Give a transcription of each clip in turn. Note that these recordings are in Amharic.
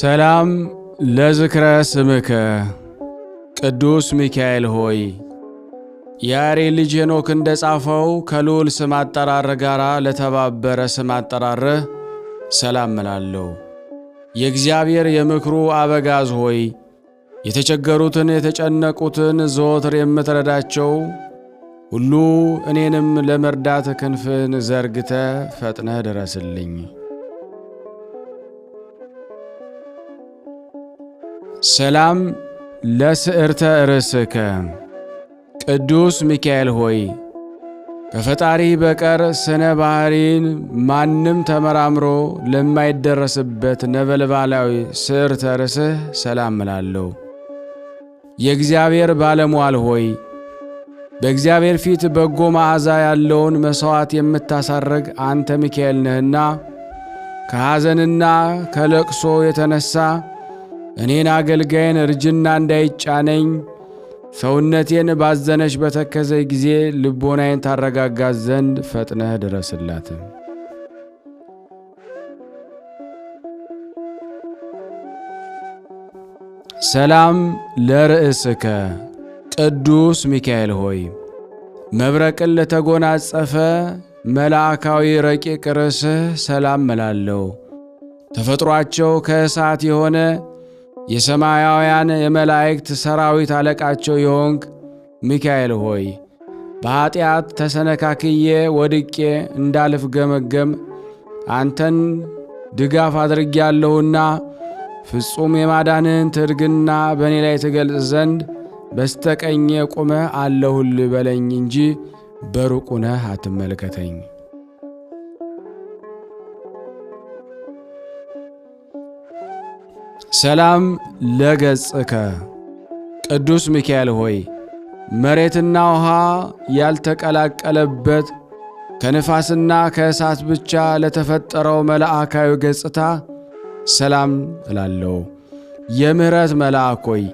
ሰላም ለዝክረ ስምከ ቅዱስ ሚካኤል ሆይ የያሬድ ልጅ ሄኖክ እንደጻፈው ከልዑል ስም አጠራር ጋር ለተባበረ ስም አጠራርህ ሰላም እላለሁ። የእግዚአብሔር የምክሩ አበጋዝ ሆይ የተቸገሩትን የተጨነቁትን ዘወትር የምትረዳቸው ሁሉ እኔንም ለመርዳት ክንፍን ዘርግተ ፈጥነህ ድረስልኝ። ሰላም ለስዕርተ ርእስከ ቅዱስ ሚካኤል ሆይ ከፈጣሪ በቀር ስነ ባህሪን ማንም ተመራምሮ ለማይደረስበት ነበልባላዊ ስዕርተ ርእስህ ሰላም እላለሁ። የእግዚአብሔር ባለሟል ሆይ በእግዚአብሔር ፊት በጎ መዓዛ ያለውን መሥዋዕት የምታሳርግ አንተ ሚካኤል ነህና ከሐዘንና ከለቅሶ የተነሣ እኔን አገልጋይን እርጅና እንዳይጫነኝ ሰውነቴን ባዘነች በተከዘ ጊዜ ልቦናዬን ታረጋጋት ዘንድ ፈጥነህ ድረስላት። ሰላም ለርእስከ ቅዱስ ሚካኤል ሆይ መብረቅን ለተጎናጸፈ መልአካዊ ረቂቅ ርእስህ ሰላም እላለሁ። ተፈጥሯቸው ከእሳት የሆነ የሰማያውያን የመላእክት ሰራዊት አለቃቸው የሆንክ ሚካኤል ሆይ በኀጢአት ተሰነካክዬ ወድቄ እንዳልፍ ገመገም አንተን ድጋፍ አድርጌያለሁና ፍጹም የማዳንህን ትርግና በእኔ ላይ ትገልጽ ዘንድ በስተቀኜ ቁመህ አለሁልህ በለኝ እንጂ በሩቅ ሆነህ አትመልከተኝ። ሰላም ለገጽከ ቅዱስ ሚካኤል ሆይ መሬትና ውሃ ያልተቀላቀለበት ከንፋስና ከእሳት ብቻ ለተፈጠረው መልአካዊ ገጽታ ሰላም እላለሁ። የምሕረት መልአክ ሆይ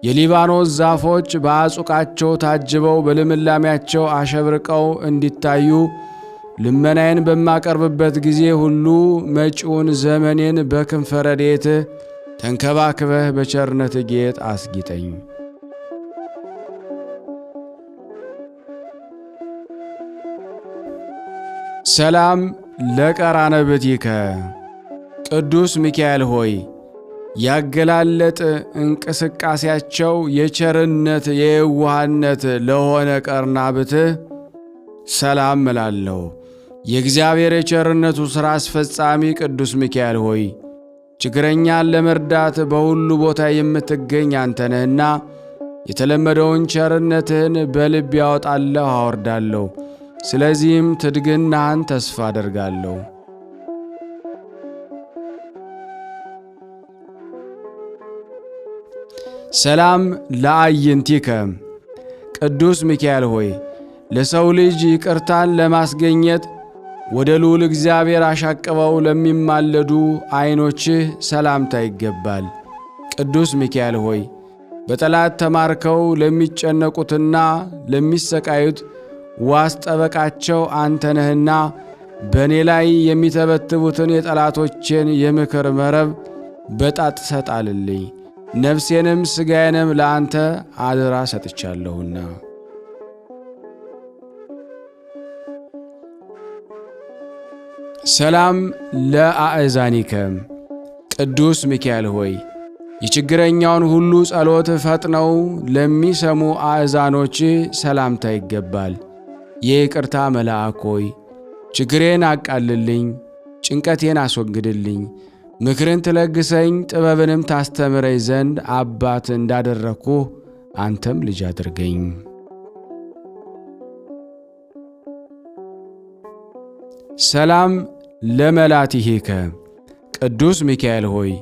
የሊባኖስ ዛፎች በአጹቃቸው ታጅበው በልምላሜያቸው አሸብርቀው እንዲታዩ ልመናዬን በማቀርብበት ጊዜ ሁሉ መጪውን ዘመኔን በክንፈ ረድኤትህ ተንከባክበህ በቸርነት ጌጥ አስጊጠኝ። ሰላም ለቀራንብትከ ቅዱስ ሚካኤል ሆይ ያገላለጥ እንቅስቃሴያቸው የቸርነት የየዋህነት ለሆነ ቀርናብትህ ሰላም እላለሁ። የእግዚአብሔር የቸርነቱ ሥራ አስፈጻሚ ቅዱስ ሚካኤል ሆይ ችግረኛን ለመርዳት በሁሉ ቦታ የምትገኝ አንተ ነህና የተለመደውን ቸርነትህን በልብ ያወጣለሁ አወርዳለሁ። ስለዚህም ትድግናህን ተስፋ አደርጋለሁ። ሰላም ለአዕይንቲከ ቅዱስ ሚካኤል ሆይ ለሰው ልጅ ይቅርታን ለማስገኘት ወደ ልዑል እግዚአብሔር አሻቅበው ለሚማለዱ ዐይኖችህ ሰላምታ ይገባል። ቅዱስ ሚካኤል ሆይ በጠላት ተማርከው ለሚጨነቁትና ለሚሰቃዩት ዋስ ጠበቃቸው አንተ ነህና በእኔ ላይ የሚተበትቡትን የጠላቶቼን የምክር መረብ በጣት ሰጣልልኝ። ነፍሴንም ሥጋዬንም ለአንተ አደራ ሰጥቻለሁና። ሰላም ለአእዛኒከ ቅዱስ ሚካኤል ሆይ የችግረኛውን ሁሉ ጸሎት ፈጥነው ለሚሰሙ አእዛኖች ሰላምታ ይገባል። የይቅርታ መልአክ ሆይ ችግሬን አቃልልኝ፣ ጭንቀቴን አስወግድልኝ፣ ምክርን ትለግሰኝ፣ ጥበብንም ታስተምረኝ ዘንድ አባት እንዳደረግኩህ አንተም ልጅ አድርገኝ። ሰላም ለመላቲሂከ ቅዱስ ሚካኤል ሆይ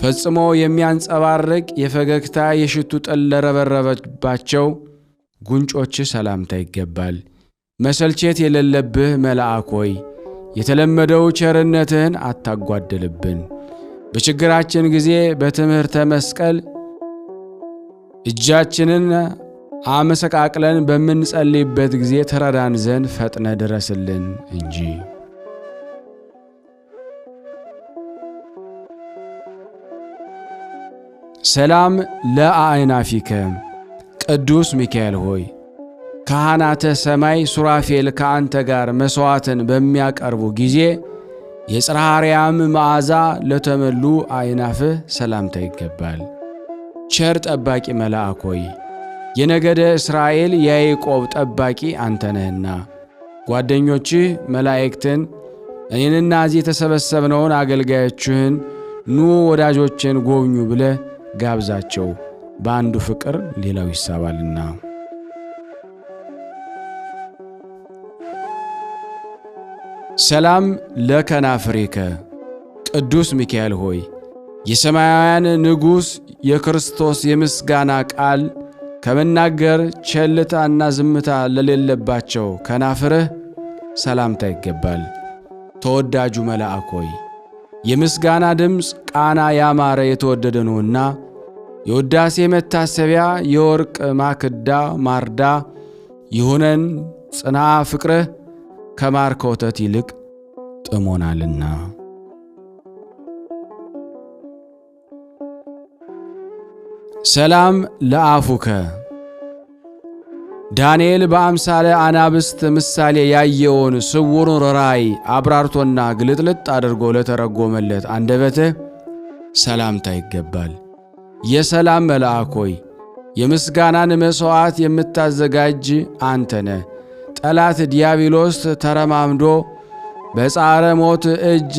ፈጽሞ የሚያንጸባርቅ የፈገግታ የሽቱ ጠል ለረበረበባቸው ጉንጮች ሰላምታ ይገባል። መሰልቸት የሌለብህ መልአክ ሆይ የተለመደው ቸርነትህን አታጓድልብን። በችግራችን ጊዜ በትምህርተ መስቀል እጃችንን አመሰቃቅለን በምንጸልይበት ጊዜ ተረዳን ዘንድ ፈጥነ ድረስልን እንጂ። ሰላም ለአእናፊከ ቅዱስ ሚካኤል ሆይ ካህናተ ሰማይ ሱራፌል ከአንተ ጋር መሥዋዕትን በሚያቀርቡ ጊዜ የጽርሐ አርያም መዓዛ ለተመሉ አእናፍህ ሰላምታ ይገባል። ቸር ጠባቂ መልአክ ሆይ የነገደ እስራኤል የያዕቆብ ጠባቂ አንተ ነህና ጓደኞችህ መላእክትን እኔንና እዚህ የተሰበሰብነውን አገልጋዮችህን ኑ ወዳጆችን ጎብኙ ብለህ ጋብዛቸው፣ በአንዱ ፍቅር ሌላው ይሳባልና። ሰላም ለከናፍሬከ ቅዱስ ሚካኤል ሆይ የሰማያውያን ንጉሥ የክርስቶስ የምስጋና ቃል ከመናገር ቸልታና ዝምታ ለሌለባቸው ከናፍርህ ሰላምታ ይገባል። ተወዳጁ መልአክ ሆይ የምስጋና ድምፅ ቃና ያማረ የተወደደ ነውና የውዳሴ መታሰቢያ የወርቅ ማክዳ ማርዳ ይሁነን። ጽንዓ ፍቅርህ ከማር ከወተት ይልቅ ጥሞናልና። ሰላም ለአፉከ ዳንኤል በአምሳለ አናብስት ምሳሌ ያየውን ስውሩን ራእይ አብራርቶና ግልጥልጥ አድርጎ ለተረጎመለት አንደበትህ ሰላምታ ይገባል። የሰላም መልአክ ሆይ የምስጋናን መሥዋዕት የምታዘጋጅ አንተ ነህ። ጠላት ዲያብሎስ ተረማምዶ በጻረ ሞት እጅ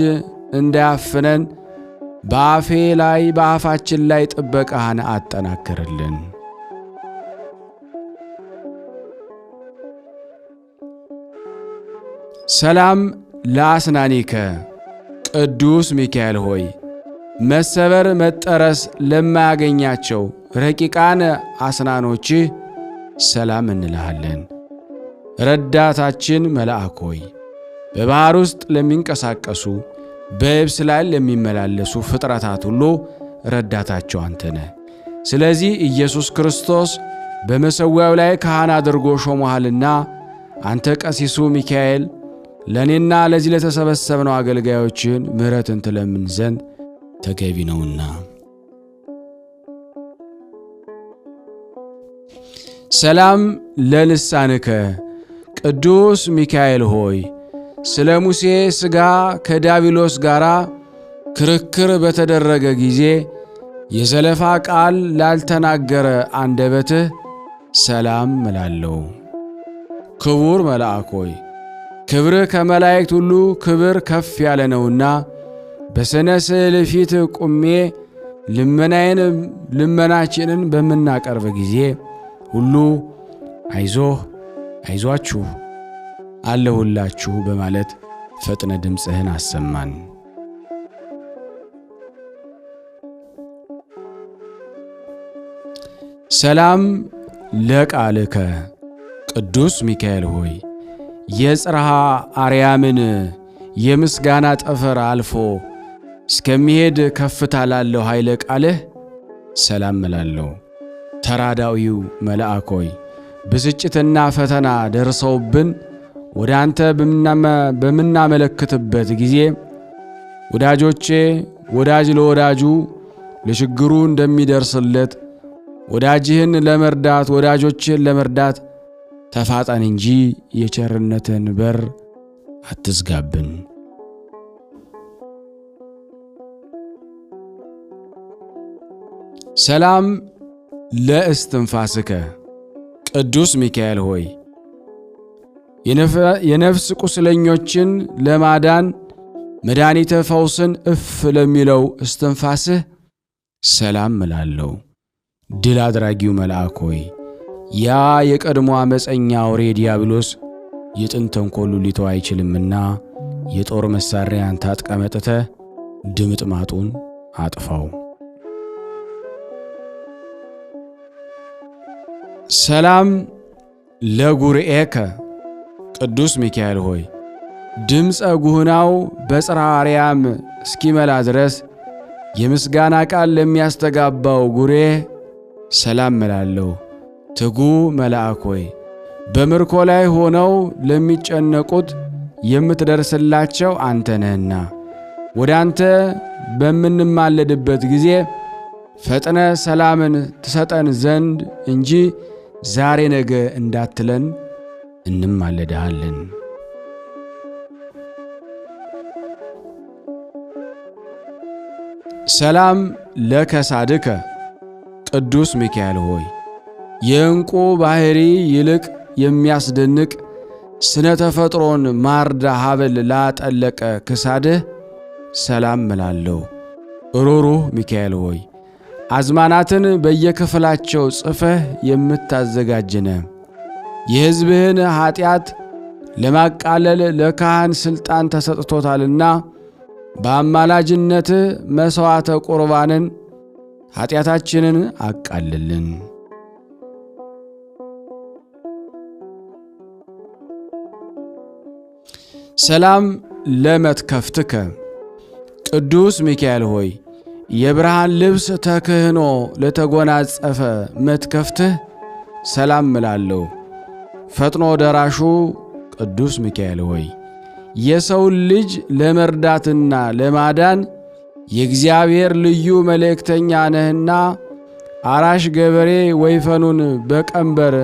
እንዳያፍነን በአፋችን ላይ ጥበቃህን አጠናክርልን። ሰላም ለአስናኒከ ቅዱስ ሚካኤል ሆይ መሰበር መጠረስ ለማያገኛቸው ረቂቃን አስናኖችህ ሰላም እንልሃለን። ረዳታችን መልአክ ሆይ በባሕር ውስጥ ለሚንቀሳቀሱ በየብስ ላይ ለሚመላለሱ ፍጥረታት ሁሉ ረዳታቸው አንተ ነህ። ስለዚህ ኢየሱስ ክርስቶስ በመሠዊያው ላይ ካህን አድርጎ ሾሞሃልና አንተ ቀሲሱ ሚካኤል ለእኔና ለዚህ ለተሰበሰብነው አገልጋዮችን ምሕረትን ትለምን ዘንድ ተገቢ ነውና። ሰላም ለልሳንከ ቅዱስ ሚካኤል ሆይ ስለ ሙሴ ሥጋ ከዲያብሎስ ጋር ክርክር በተደረገ ጊዜ የዘለፋ ቃል ላልተናገረ አንደበትህ ሰላም እላለሁ። ክቡር መልአክ ሆይ ክብርህ ከመላእክት ሁሉ ክብር ከፍ ያለ ነውና በሥነ ስዕል ፊት ቁሜ ልመናችንን በምናቀርብ ጊዜ ሁሉ አይዞህ አይዟችሁ አለሁላችሁ በማለት ፈጥነ ድምፅህን አሰማን። ሰላም ለቃልከ ቅዱስ ሚካኤል ሆይ የጽርሐ አርያምን የምስጋና ጠፈር አልፎ እስከሚሄድ ከፍታ ላለው ኃይለ ቃልህ ሰላም እላለሁ። ተራዳዊው መልአክ ሆይ ብስጭትና ፈተና ደርሰውብን ወደ አንተ በምናመለክትበት ጊዜ ወዳጆቼ ወዳጅ ለወዳጁ ለችግሩ እንደሚደርስለት ወዳጅህን ለመርዳት ወዳጆችን ለመርዳት ተፋጠን እንጂ የቸርነትን በር አትዝጋብን። ሰላም ለእስትንፋስከ ቅዱስ ሚካኤል ሆይ የነፍስ ቁስለኞችን ለማዳን መድኃኒተ ፈውስን እፍ ለሚለው እስትንፋስህ ሰላም እላለሁ። ድል አድራጊው መልአክ ሆይ ያ የቀድሞ ዓመፀኛ አውሬ ዲያብሎስ የጥንት ተንኰሉ ሊተው አይችልምና የጦር መሣሪያን ታጥቀ መጥተህ ድምጥማጡን አጥፋው። ሰላም ለጉርኤከ ቅዱስ ሚካኤል ሆይ ድምፀ ጉህናው በጽርሐ አርያም እስኪመላ ድረስ የምስጋና ቃል ለሚያስተጋባው ጉሬ ሰላም እላለሁ። ትጉ መልአክ ሆይ በምርኮ ላይ ሆነው ለሚጨነቁት የምትደርስላቸው አንተ ነህና ወደ አንተ በምንማለድበት ጊዜ ፈጥነ ሰላምን ትሰጠን ዘንድ እንጂ ዛሬ ነገ እንዳትለን እንማለድሃለን። ሰላም ለከሳድከ ቅዱስ ሚካኤል ሆይ የዕንቁ ባሕሪ ይልቅ የሚያስደንቅ ስነ ተፈጥሮን ማርዳ ሀብል ላጠለቀ ክሳድህ ሰላም እላለሁ። ሩሩህ ሚካኤል ሆይ አዝማናትን በየክፍላቸው ጽፈህ የምታዘጋጅነ የሕዝብህን ኀጢአት ለማቃለል ለካህን ሥልጣን ተሰጥቶታልና በአማላጅነትህ መሥዋዕተ ቁርባንን ኀጢአታችንን አቃልልን። ሰላም ለመትከፍትከ ቅዱስ ሚካኤል ሆይ የብርሃን ልብስ ተክህኖ ለተጎናጸፈ መትከፍትህ ሰላም እላለሁ። ፈጥኖ ደራሹ ቅዱስ ሚካኤል ሆይ የሰውን ልጅ ለመርዳትና ለማዳን የእግዚአብሔር ልዩ መልእክተኛ ነህና አራሽ ገበሬ ወይፈኑን በቀንበር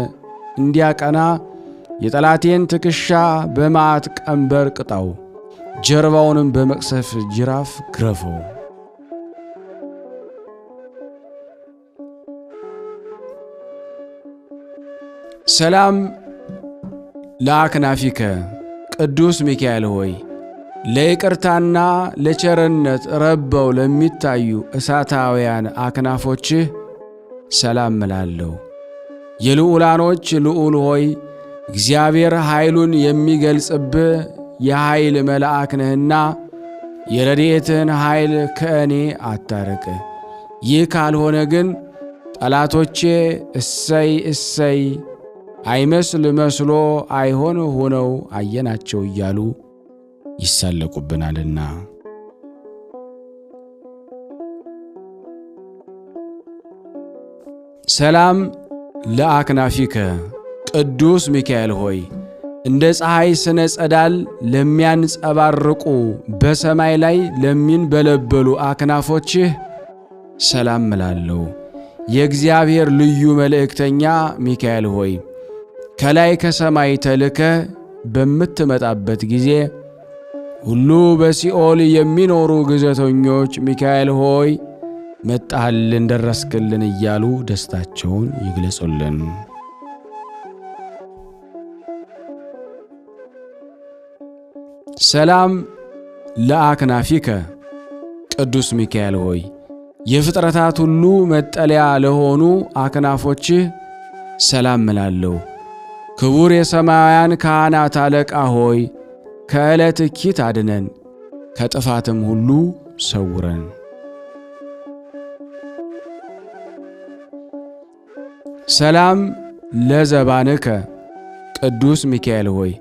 እንዲያቀና የጠላቴን ትከሻ በመዓት ቀንበር ቅጣው፣ ጀርባውንም በመቅሰፍ ጅራፍ ግረፈው። ሰላም ለአክናፊከ ቅዱስ ሚካኤል ሆይ ለይቅርታና ለቸርነት ረበው ለሚታዩ እሳታውያን አክናፎችህ ሰላም እላለሁ። የልዑላኖች ልዑል ሆይ እግዚአብሔር ኃይሉን የሚገልጽብህ የኃይል መልአክ ነህና የረድኤትህን ኃይል ከእኔ አታርቅ። ይህ ካልሆነ ግን ጠላቶቼ እሰይ እሰይ አይመስል መስሎ አይሆን ሆነው አየናቸው እያሉ ይሳለቁብናልና። ሰላም ለአክናፊከ ቅዱስ ሚካኤል ሆይ እንደ ፀሐይ ስነ ጸዳል ለሚያንጸባርቁ በሰማይ ላይ ለሚንበለበሉ አክናፎችህ ሰላም እላለሁ። የእግዚአብሔር ልዩ መልእክተኛ ሚካኤል ሆይ ከላይ ከሰማይ ተልከ በምትመጣበት ጊዜ ሁሉ በሲኦል የሚኖሩ ግዘተኞች ሚካኤል ሆይ መጣህልን፣ ደረስክልን እያሉ ደስታቸውን ይግለጹልን። ሰላም ለአክናፊከ ቅዱስ ሚካኤል ሆይ የፍጥረታት ሁሉ መጠለያ ለሆኑ አክናፎችህ ሰላም እላለሁ። ክቡር የሰማያውያን ካህናት አለቃ ሆይ ከዕለት እኪት አድነን፣ ከጥፋትም ሁሉ ሰውረን። ሰላም ለዘባንከ ቅዱስ ሚካኤል ሆይ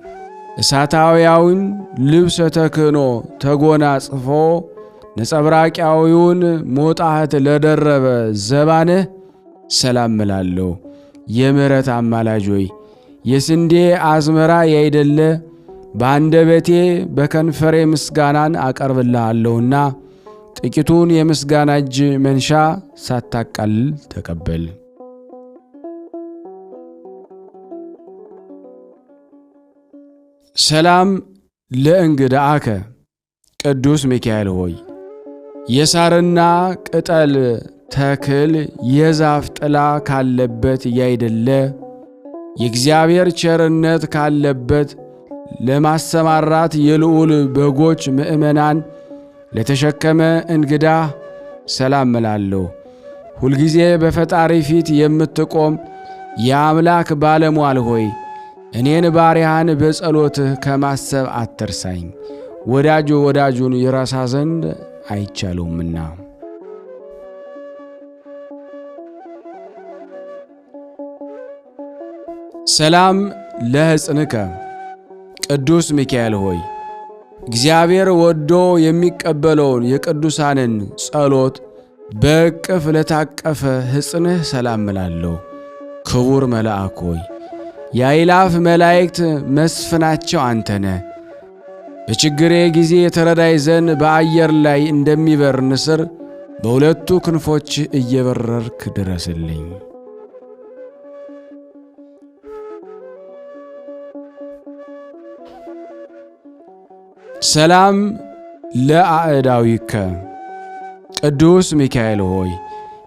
እሳታውያውን ልብሰ ተክህኖ ተጎናጽፎ ነጸብራቂያዊውን ሞጣህት ለደረበ ዘባንህ ሰላም እላለሁ። የምሕረት አማላጅ ሆይ የስንዴ አዝመራ ያይደለ በአንደበቴ በከንፈሬ ምስጋናን አቀርብልሃለሁና ጥቂቱን የምስጋና እጅ መንሻ ሳታቃልል ተቀበል። ሰላም ለእንግዳአከ ቅዱስ ሚካኤል ሆይ የሳርና ቅጠል ተክል የዛፍ ጥላ ካለበት ያይደለ የእግዚአብሔር ቸርነት ካለበት ለማሰማራት የልዑል በጎች ምእመናን ለተሸከመ እንግዳ ሰላም እላለሁ። ሁልጊዜ በፈጣሪ ፊት የምትቆም የአምላክ ባለሟል ሆይ እኔን ባሪያህን በጸሎትህ ከማሰብ አትርሳኝ፣ ወዳጁ ወዳጁን ይረሳ ዘንድ አይቻለውምና። ሰላም ለሕፅንከ ቅዱስ ሚካኤል ሆይ እግዚአብሔር ወዶ የሚቀበለውን የቅዱሳንን ጸሎት በእቅፍ ለታቀፈ ሕፅንህ ሰላም እላለሁ። ክቡር መልአክ ሆይ የአእላፍ መላእክት መስፍናቸው አንተነ በችግሬ ጊዜ የተረዳይ ዘንድ በአየር ላይ እንደሚበር ንስር በሁለቱ ክንፎች እየበረርክ ድረስልኝ። ሰላም ለአዕዳዊከ ቅዱስ ሚካኤል ሆይ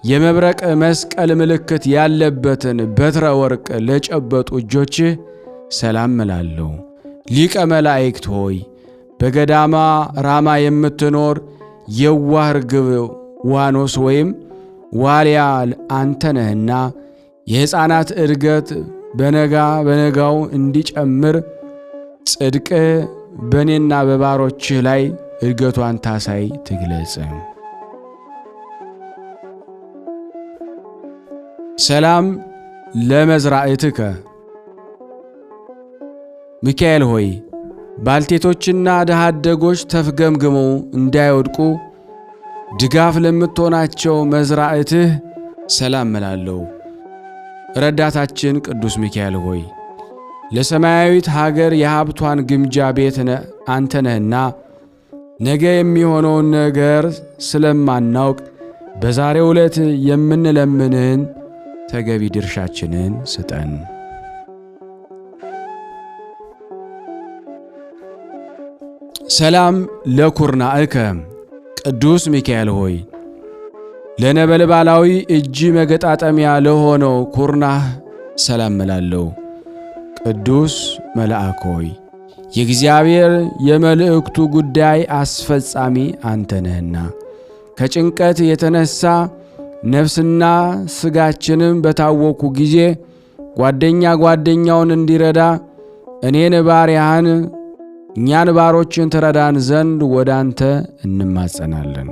የመብረቅ መስቀል ምልክት ያለበትን በትረ ወርቅ ለጨበጡ እጆችህ ሰላም እላለሁ። ሊቀ መላእክት ሆይ በገዳማ ራማ የምትኖር የዋህ ርግብ ዋኖስ ወይም ዋልያ አንተ ነህና የሕፃናት እድገት በነጋው እንዲጨምር ጽድቅ በእኔና በባሮችህ ላይ እድገቷን ታሳይ ትግለጽ። ሰላም ለመዝራዕትከ ሚካኤል ሆይ ባልቴቶችና ድሃ አደጎች ተፍገምግመው እንዳይወድቁ ድጋፍ ለምትሆናቸው መዝራዕትህ ሰላም እላለሁ። ረዳታችን ቅዱስ ሚካኤል ሆይ ለሰማያዊት ሀገር የሀብቷን ግምጃ ቤት አንተ ነህና ነገ የሚሆነውን ነገር ስለማናውቅ በዛሬው ዕለት የምንለምንህን ተገቢ ድርሻችንን ስጠን። ሰላም ለኩርናዕከ ቅዱስ ሚካኤል ሆይ ለነበልባላዊ እጅ መገጣጠሚያ ለሆነው ኩርናህ ሰላም እላለሁ። ቅዱስ መልአክ ሆይ የእግዚአብሔር የመልእክቱ ጉዳይ አስፈጻሚ አንተ ነህና ከጭንቀት የተነሳ ነፍስና ሥጋችንም በታወኩ ጊዜ ጓደኛ ጓደኛውን እንዲረዳ እኔን ባሪያህን እኛን ባሮችን ትረዳን ዘንድ ወደ አንተ እንማጸናለን።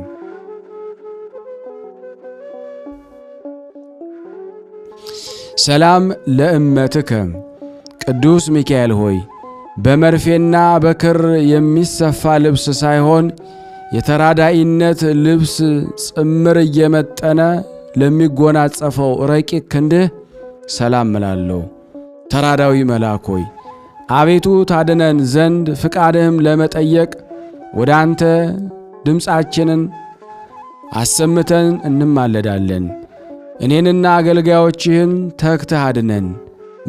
ሰላም ለእመትከ ቅዱስ ሚካኤል ሆይ በመርፌና በክር የሚሰፋ ልብስ ሳይሆን የተራዳኢነት ልብስ ጽምር እየመጠነ ለሚጎናጸፈው ረቂቅ ክንድህ ሰላም እላለሁ። ተራዳዊ መልአክ ሆይ አቤቱ ታድነን ዘንድ ፍቃድህም ለመጠየቅ ወደ አንተ ድምፃችንን አሰምተን እንማለዳለን። እኔንና አገልጋዮችህን ተግተህ አድነን፣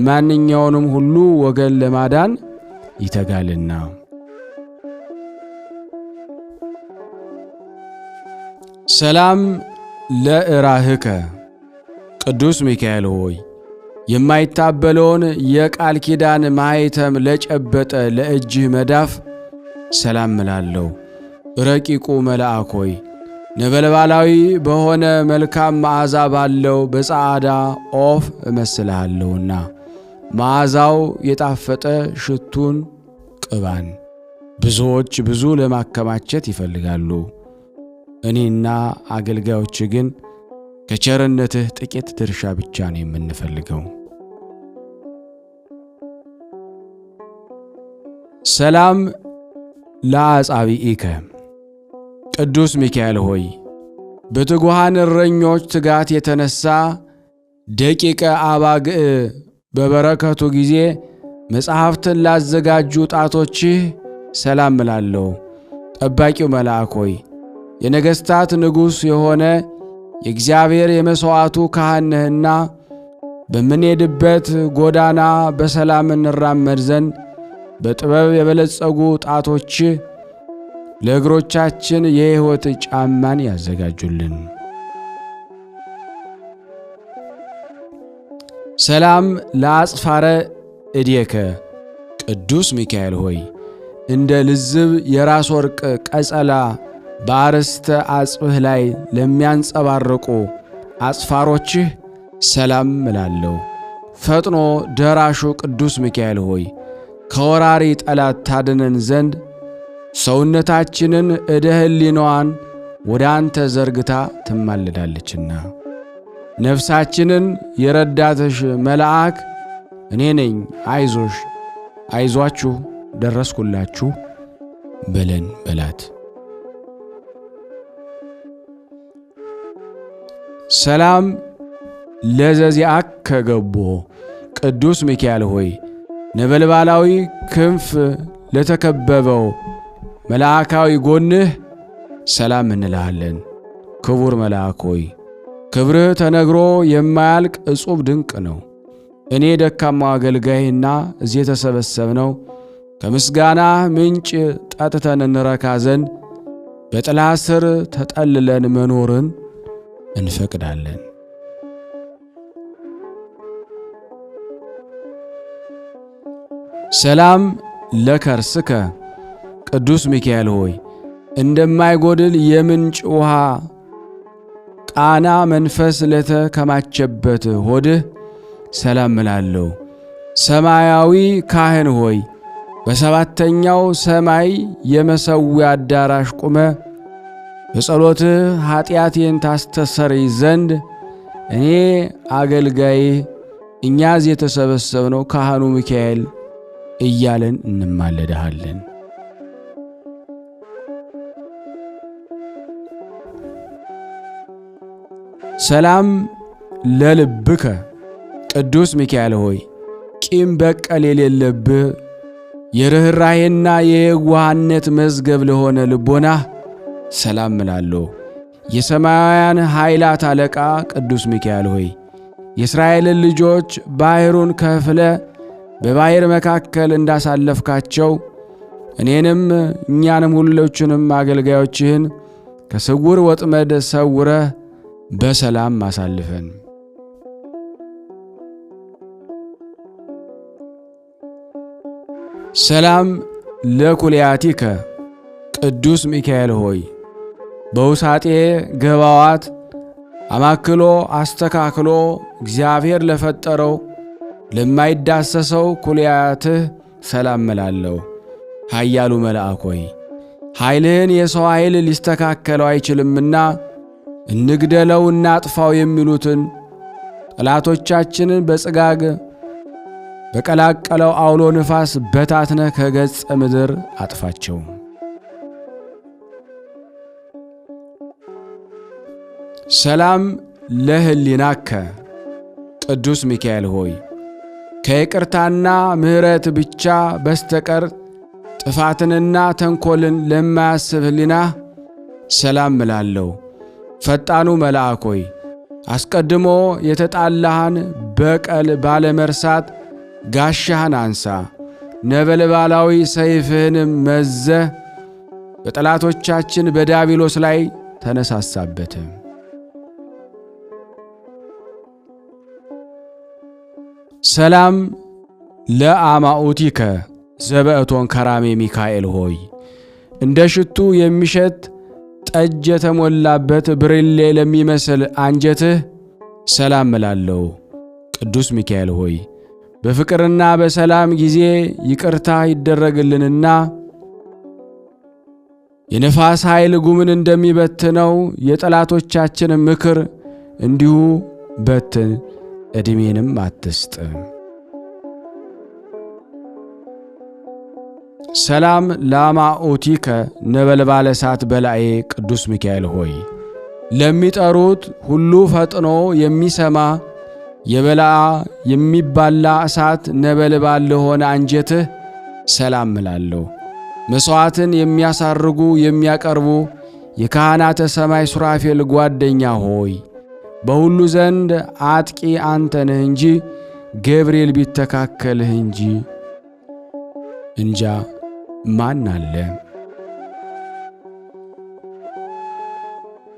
ማንኛውንም ሁሉ ወገን ለማዳን ይተጋልና። ሰላም ለእራህከ ቅዱስ ሚካኤል ሆይ የማይታበለውን የቃል ኪዳን ማኅተም ለጨበጠ ለእጅህ መዳፍ ሰላም እላለሁ። ረቂቁ መልአክ ሆይ ነበልባላዊ በሆነ መልካም መዓዛ ባለው በጻዕዳ ኦፍ እመስልሃለሁና መዓዛው የጣፈጠ ሽቱን ቅባን ብዙዎች ብዙ ለማከማቸት ይፈልጋሉ። እኔና አገልጋዮች ግን ከቸርነትህ ጥቂት ድርሻ ብቻ ነው የምንፈልገው። ሰላም ለአጻብዒከ ቅዱስ ሚካኤል ሆይ በትጉሃን እረኞች ትጋት የተነሳ ደቂቀ አባግዕ በበረከቱ ጊዜ መጽሐፍትን ላዘጋጁ ጣቶችህ ሰላም እላለሁ። ጠባቂው መልአክ ሆይ የነገሥታት ንጉሥ የሆነ የእግዚአብሔር የመሥዋዕቱ ካህን ነህና በምንሄድበት ጎዳና በሰላም እንራመድ ዘንድ በጥበብ የበለጸጉ ጣቶችህ ለእግሮቻችን የሕይወት ጫማን ያዘጋጁልን። ሰላም ለአጽፋረ እዴከ ቅዱስ ሚካኤል ሆይ እንደ ልዝብ የራስ ወርቅ ቀጸላ በአርስተ አጽብህ ላይ ለሚያንጸባርቁ አጽፋሮችህ ሰላም እላለሁ። ፈጥኖ ደራሹ ቅዱስ ሚካኤል ሆይ ከወራሪ ጠላት ታድነን ዘንድ ሰውነታችንን ዕደ ሕሊናዋን ወደ አንተ ዘርግታ ትማልዳለችና ነፍሳችንን የረዳትሽ መልአክ እኔ ነኝ፣ አይዞሽ አይዟችሁ ደረስኩላችሁ በለን በላት። ሰላም ለዘዚአከ ገቦ ቅዱስ ሚካኤል ሆይ ነበልባላዊ ክንፍ ለተከበበው መልአካዊ ጎንህ ሰላም እንልሃለን። ክቡር መልአክ ሆይ ክብርህ ተነግሮ የማያልቅ እጹብ ድንቅ ነው። እኔ ደካማው አገልጋይና እዚህ የተሰበሰብነው ከምስጋና ምንጭ ጠጥተን እንረካ ዘንድ በጥላ ስር ተጠልለን መኖርን እንፈቅዳለን። ሰላም ለከርስከ ቅዱስ ሚካኤል ሆይ እንደማይጎድል የምንጭ ውሃ ቃና መንፈስ ለተከማቸበት ሆድህ ሰላም እላለሁ። ሰማያዊ ካህን ሆይ በሰባተኛው ሰማይ የመሠዊያ አዳራሽ ቁመ በጸሎትህ ኀጢአቴን ታስተሰርይ ዘንድ እኔ አገልጋይህ እኛ እዚህ የተሰበሰብነው ካህኑ ሚካኤል እያለን እንማለድሃለን። ሰላም ለልብከ ቅዱስ ሚካኤል ሆይ ቂም በቀል የሌለብህ የርኅራኄና የየዋህነት መዝገብ ለሆነ ልቦናህ ሰላም እላለሁ። የሰማያውያን ኃይላት አለቃ ቅዱስ ሚካኤል ሆይ የእስራኤልን ልጆች ባሕሩን ከፍለ በባሕር መካከል እንዳሳለፍካቸው እኔንም እኛንም ሁሎችንም አገልጋዮችህን ከስውር ወጥመድ ሰውረህ በሰላም አሳልፈን። ሰላም ለኩልያቲከ ቅዱስ ሚካኤል ሆይ በውሳጤ ገባዋት አማክሎ አስተካክሎ እግዚአብሔር ለፈጠረው ለማይዳሰሰው ኩልያትህ ሰላም እላለሁ። ኃያሉ መልአክ ሆይ ኃይልህን የሰው ኃይል ሊስተካከለው አይችልምና እንግደለው እናጥፋው የሚሉትን ጠላቶቻችንን በጽጋግ በቀላቀለው አውሎ ንፋስ በታትነ ከገጸ ምድር አጥፋቸው። ሰላም ለህሊናከ ቅዱስ ሚካኤል ሆይ ከይቅርታና ምሕረት ብቻ በስተቀር ጥፋትንና ተንኰልን ለማያስብ ህሊናህ ሰላም እላለሁ። ፈጣኑ መልአክ ሆይ አስቀድሞ የተጣላህን በቀል ባለመርሳት ጋሻህን አንሳ፣ ነበልባላዊ ሰይፍህንም መዘህ በጠላቶቻችን በዲያብሎስ ላይ ተነሳሳበት። ሰላም ለአማኡቲከ ዘበእቶን ከራሜ ሚካኤል ሆይ እንደ ሽቱ የሚሸት ጠጅ የተሞላበት ብርሌ ለሚመስል አንጀትህ ሰላም እላለሁ። ቅዱስ ሚካኤል ሆይ በፍቅርና በሰላም ጊዜ ይቅርታ ይደረግልንና የነፋስ ኃይል ጉምን እንደሚበትነው የጠላቶቻችን ምክር እንዲሁ በትን፣ ዕድሜንም አትስጥ። ሰላም ለአማኡቲከ ነበልባለ እሳት በላዔ ቅዱስ ሚካኤል ሆይ ለሚጠሩት ሁሉ ፈጥኖ የሚሰማ የበላዓ የሚባላ እሳት ነበልባል ለሆነ አንጀትህ ሰላም እላለሁ። መሥዋዕትን የሚያሳርጉ የሚያቀርቡ የካህናተ ሰማይ ሱራፌል ጓደኛ ሆይ በሁሉ ዘንድ አጥቂ አንተ ነህ እንጂ ገብርኤል ቢተካከልህ እንጃ ማን አለ?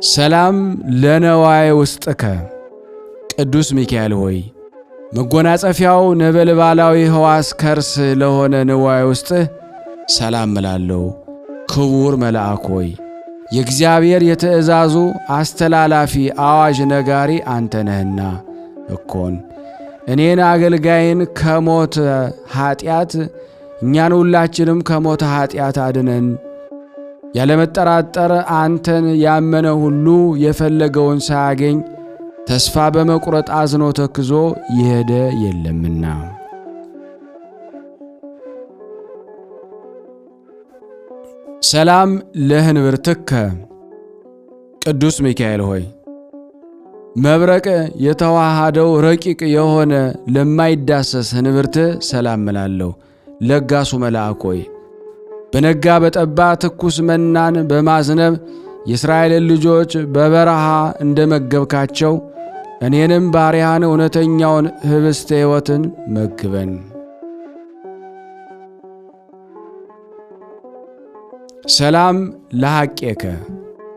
ሰላም ለነዋየ ውስጥከ ቅዱስ ሚካኤል ሆይ መጎናጸፊያው ነበልባላዊ ሕዋስ ከርስ ለሆነ ንዋየ ውስጥህ ሰላም እላለሁ። ክቡር መልአክ ሆይ የእግዚአብሔር የትእዛዙ አስተላላፊ አዋጅ ነጋሪ አንተ ነህና እኮን እኔን አገልጋይን ከሞት ኀጢአት እኛን ሁላችንም ከሞት ኀጢአት አድነን። ያለመጠራጠር አንተን ያመነ ሁሉ የፈለገውን ሳያገኝ ተስፋ በመቁረጥ አዝኖ ተክዞ ይሄደ የለምና። ሰላም ለህንብርትከ ቅዱስ ሚካኤል ሆይ መብረቅ የተዋሃደው ረቂቅ የሆነ ለማይዳሰስ ህንብርት ሰላም እላለሁ። ለጋሱ መልአክ ሆይ በነጋ በጠባ ትኩስ መናን በማዝነብ የእስራኤልን ልጆች በበረሃ እንደመገብካቸው እኔንም ባሪያህን እውነተኛውን ኅብስተ ሕይወትን መግበን። ሰላም ለሐቄከ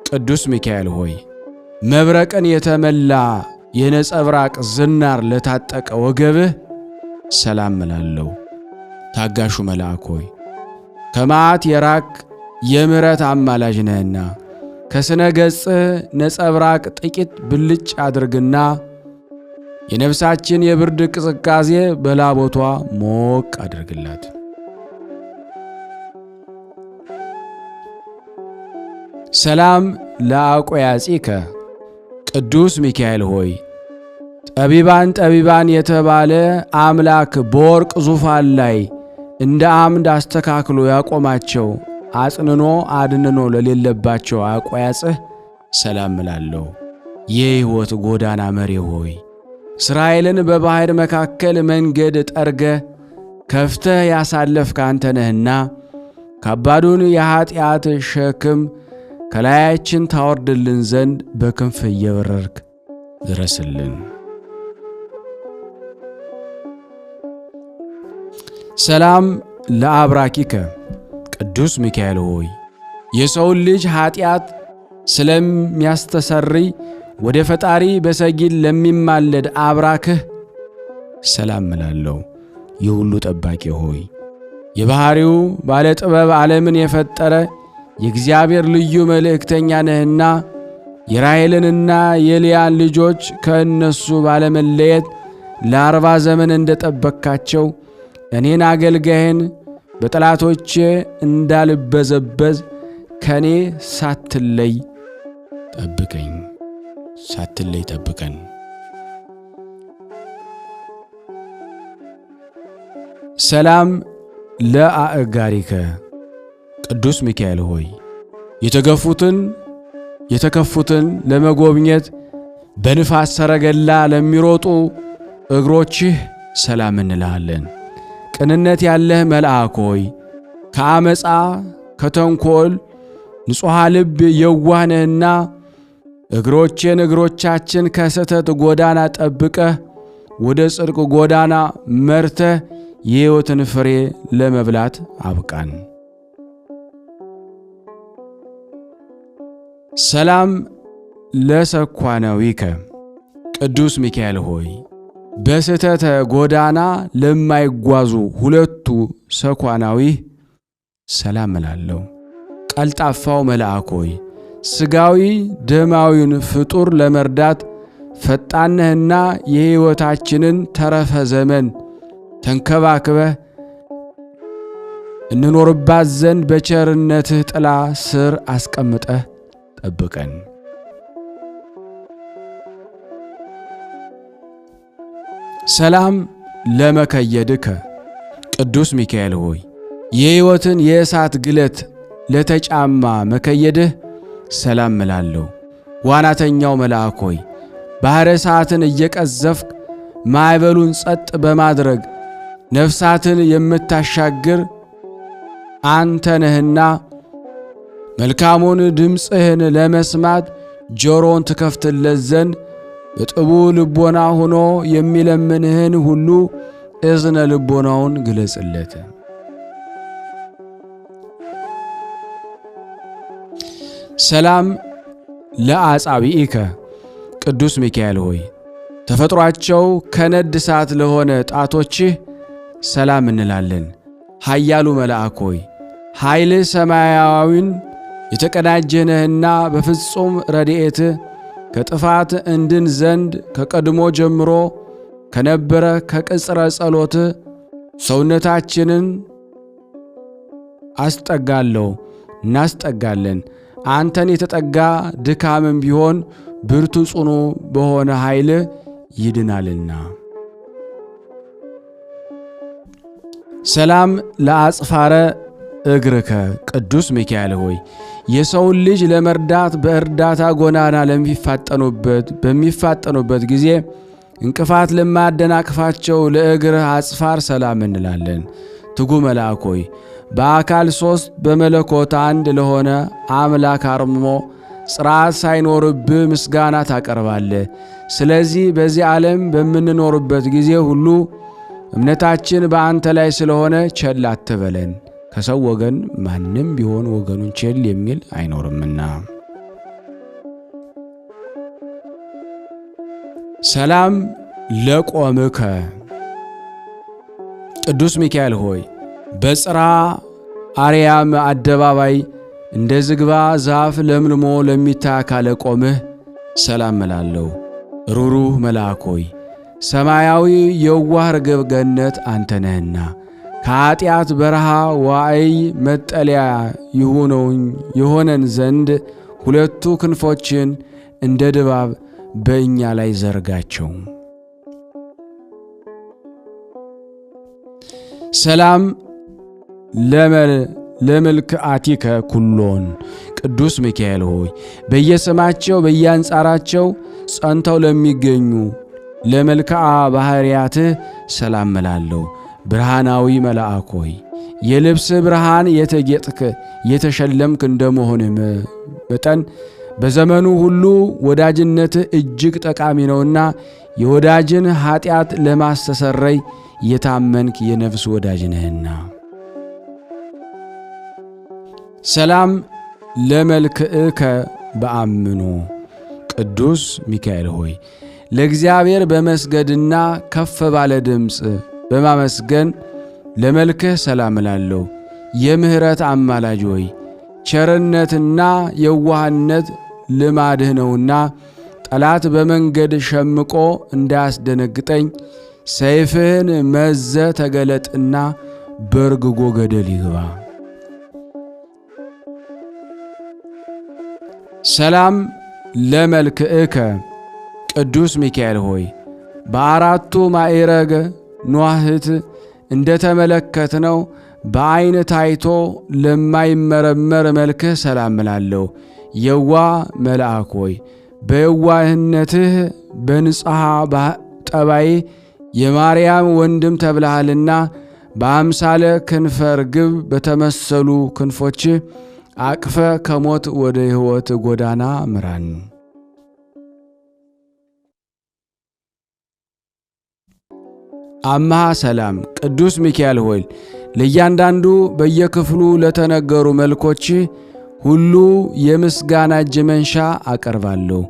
ቅዱስ ሚካኤል ሆይ መብረቅን የተመላ የነጸብራቅ ዝናር ለታጠቀ ወገብህ ሰላም እላለሁ። ታጋሹ መልአክ ሆይ ከመዓት የራቅ የምሕረት አማላጅ ነህና ከስነ ገጽህ ነጸብራቅ ጥቂት ብልጭ አድርግና የነፍሳችን የብርድ ቅዝቃዜ በላቦቷ ሞቅ አድርግላት። ሰላም ለአቆያጺከ ቅዱስ ሚካኤል ሆይ ጠቢባን የተባለ አምላክ በወርቅ ዙፋን ላይ እንደ አምድ አስተካክሎ ያቆማቸው አጽንኖ አድንኖ ለሌለባቸው አቆያጽህ ሰላም እላለሁ። የሕይወት ጎዳና መሪ ሆይ እስራኤልን በባሕር መካከል መንገድ ጠርገ ከፍተህ ያሳለፍክ አንተ ነህና ከባዱን የኀጢአት ሸክም ከላያችን ታወርድልን ዘንድ በክንፍ እየበረርክ ድረስልን። ሰላም ለአብራኪከ ቅዱስ ሚካኤል ሆይ የሰውን ልጅ ኀጢአት ስለሚያስተሰርይ ወደ ፈጣሪ በሰጊድ ለሚማለድ አብራክህ ሰላም እላለሁ። የሁሉ ጠባቂ ሆይ የባሕሪው ባለጥበብ ዓለምን የፈጠረ የእግዚአብሔር ልዩ መልእክተኛ ነህና የራሔልንና የልያን ልጆች ከእነሱ ባለመለየት ለ40 ዘመን እንደ ጠበቅካቸው እኔን አገልጋይህን በጠላቶቼ እንዳልበዘበዝ ከኔ ሳትለይ ጠብቀኝ፣ ሳትለይ ጠብቀን። ሰላም ለአእጋሪከ ቅዱስ ሚካኤል ሆይ የተከፉትን ለመጎብኘት በንፋስ ሰረገላ ለሚሮጡ እግሮችህ ሰላም እንልሃለን። ቅንነት ያለህ መልአክ ሆይ ከአመፃ ከተንኮል ንጹሕ ልብ የዋህ ነህና እግሮቻችን ከስህተት ጎዳና ጠብቀህ ወደ ጽድቅ ጎዳና መርተህ የሕይወትን ፍሬ ለመብላት አብቃን። ሰላም ለሰኳናዊከ ቅዱስ ሚካኤል ሆይ በስህተተ ጎዳና ለማይጓዙ ሁለቱ ሰኳናዊህ ሰላም እላለሁ። ቀልጣፋው መልአክ ሆይ ሥጋዊ ደማዊውን ፍጡር ለመርዳት ፈጣንነህና የሕይወታችንን ተረፈ ዘመን ተንከባክበህ እንኖርባት ዘንድ በቸርነትህ ጥላ ስር አስቀምጠህ ጠብቀን። ሰላም ለመከየድከ ቅዱስ ሚካኤል ሆይ የሕይወትን የእሳት ግለት ለተጫማ መከየድህ ሰላም እላለሁ። ዋናተኛው መልአክ ሆይ ባሕረ እሳትን እየቀዘፍክ ማዕበሉን ጸጥ በማድረግ ነፍሳትን የምታሻግር አንተ ነህና መልካሙን ድምፅህን ለመስማት ጆሮን ትከፍትለት ዘንድ በጥቡ ልቦና ሆኖ የሚለምንህን ሁሉ እዝነ ልቦናውን ግለጽለት። ሰላም ለአጻብዒከ ቅዱስ ሚካኤል ሆይ ተፈጥሯቸው ከነድ እሳት ለሆነ ጣቶችህ ሰላም እንላለን። ኃያሉ መልአክ ሆይ ኃይል ሰማያዊን የተቀዳጀነህና በፍጹም ረድኤትህ ከጥፋት እንድን ዘንድ ከቀድሞ ጀምሮ ከነበረ ከቅጽረ ጸሎትህ ሰውነታችንን እናስጠጋለን። አንተን የተጠጋ ድካምም ቢሆን ብርቱ ጽኑ በሆነ ኃይል ይድናልና። ሰላም ለአጽፋረ እግርከ ቅዱስ ሚካኤል ሆይ የሰውን ልጅ ለመርዳት በእርዳታ ጎዳና በሚፋጠኑበት ጊዜ እንቅፋት ለማያደናቅፋቸው ለእግርህ አጽፋር ሰላም እንላለን። ትጉ መልአክ ሆይ በአካል 3 በመለኮት አንድ ለሆነ አምላክ አርምሞ ጽርዓት ሳይኖርብህ ምስጋና ታቀርባለህ። ስለዚህ በዚህ ዓለም በምንኖርበት ጊዜ ሁሉ እምነታችን በአንተ ላይ ስለሆነ ቸል አትበለን። ከሰው ወገን ማንም ቢሆን ወገኑን ቸል የሚል አይኖርምና። ሰላም ለቆምከ ቅዱስ ሚካኤል ሆይ በጽርሐ አርያም አደባባይ እንደ ዝግባ ዛፍ ለምልሞ ለሚታይ አካለ ቆምህ ሰላም እላለሁ። ሩሩህ መልአክ ሆይ ሰማያዊ የዋህ ርግብ ገነት አንተ ነህና ከኀጢአት በረሃ ዋዕይ መጠለያ የሆነን ዘንድ ሁለቱ ክንፎችን እንደ ድባብ በእኛ ላይ ዘርጋቸው። ሰላም ለመልክዓቲከ ኩሎን ቅዱስ ሚካኤል ሆይ በየስማቸው በየአንጻራቸው ጸንተው ለሚገኙ ለመልክዓ ባሕርያትህ ሰላም እላለሁ። ብርሃናዊ መልአክ ሆይ የልብስ ብርሃን የተጌጥክ የተሸለምክ እንደመሆንህ መጠን በዘመኑ ሁሉ ወዳጅነትህ እጅግ ጠቃሚ ነውና የወዳጅን ኀጢአት ለማስተሰረይ የታመንክ የነፍስ ወዳጅ ነህና። ሰላም ለመልክዕከ በአምኖ ቅዱስ ሚካኤል ሆይ ለእግዚአብሔር በመስገድና ከፍ ባለ ድምፅ በማመስገን ለመልክህ ሰላም እላለሁ። የምሕረት አማላጅ ሆይ ቸርነትና የዋህነት ልማድህ ነውና ጠላት በመንገድ ሸምቆ እንዳያስደነግጠኝ ሰይፍህን መዘ ተገለጥና በርግጎ ገደል ይግባ። ሰላም ለመልክዕከ ቅዱስ ሚካኤል ሆይ በአራቱ ማዕረገ ኗህት እንደ ተመለከትነው በዐይን ታይቶ ለማይመረመር መልክህ ሰላም እላለሁ። የዋህ መልአክ ሆይ በየዋህነትህ በንጽሐ ጠባይ የማርያም ወንድም ተብለሃልና በአምሳለ ክንፈ ርግብ በተመሰሉ ክንፎችህ አቅፈ ከሞት ወደ ሕይወት ጎዳና ምራን። አምሃ ሰላም ቅዱስ ሚካኤል ሆይ ለእያንዳንዱ በየክፍሉ ለተነገሩ መልኮች ሁሉ የምስጋና እጅ መንሻ አቀርባለሁ።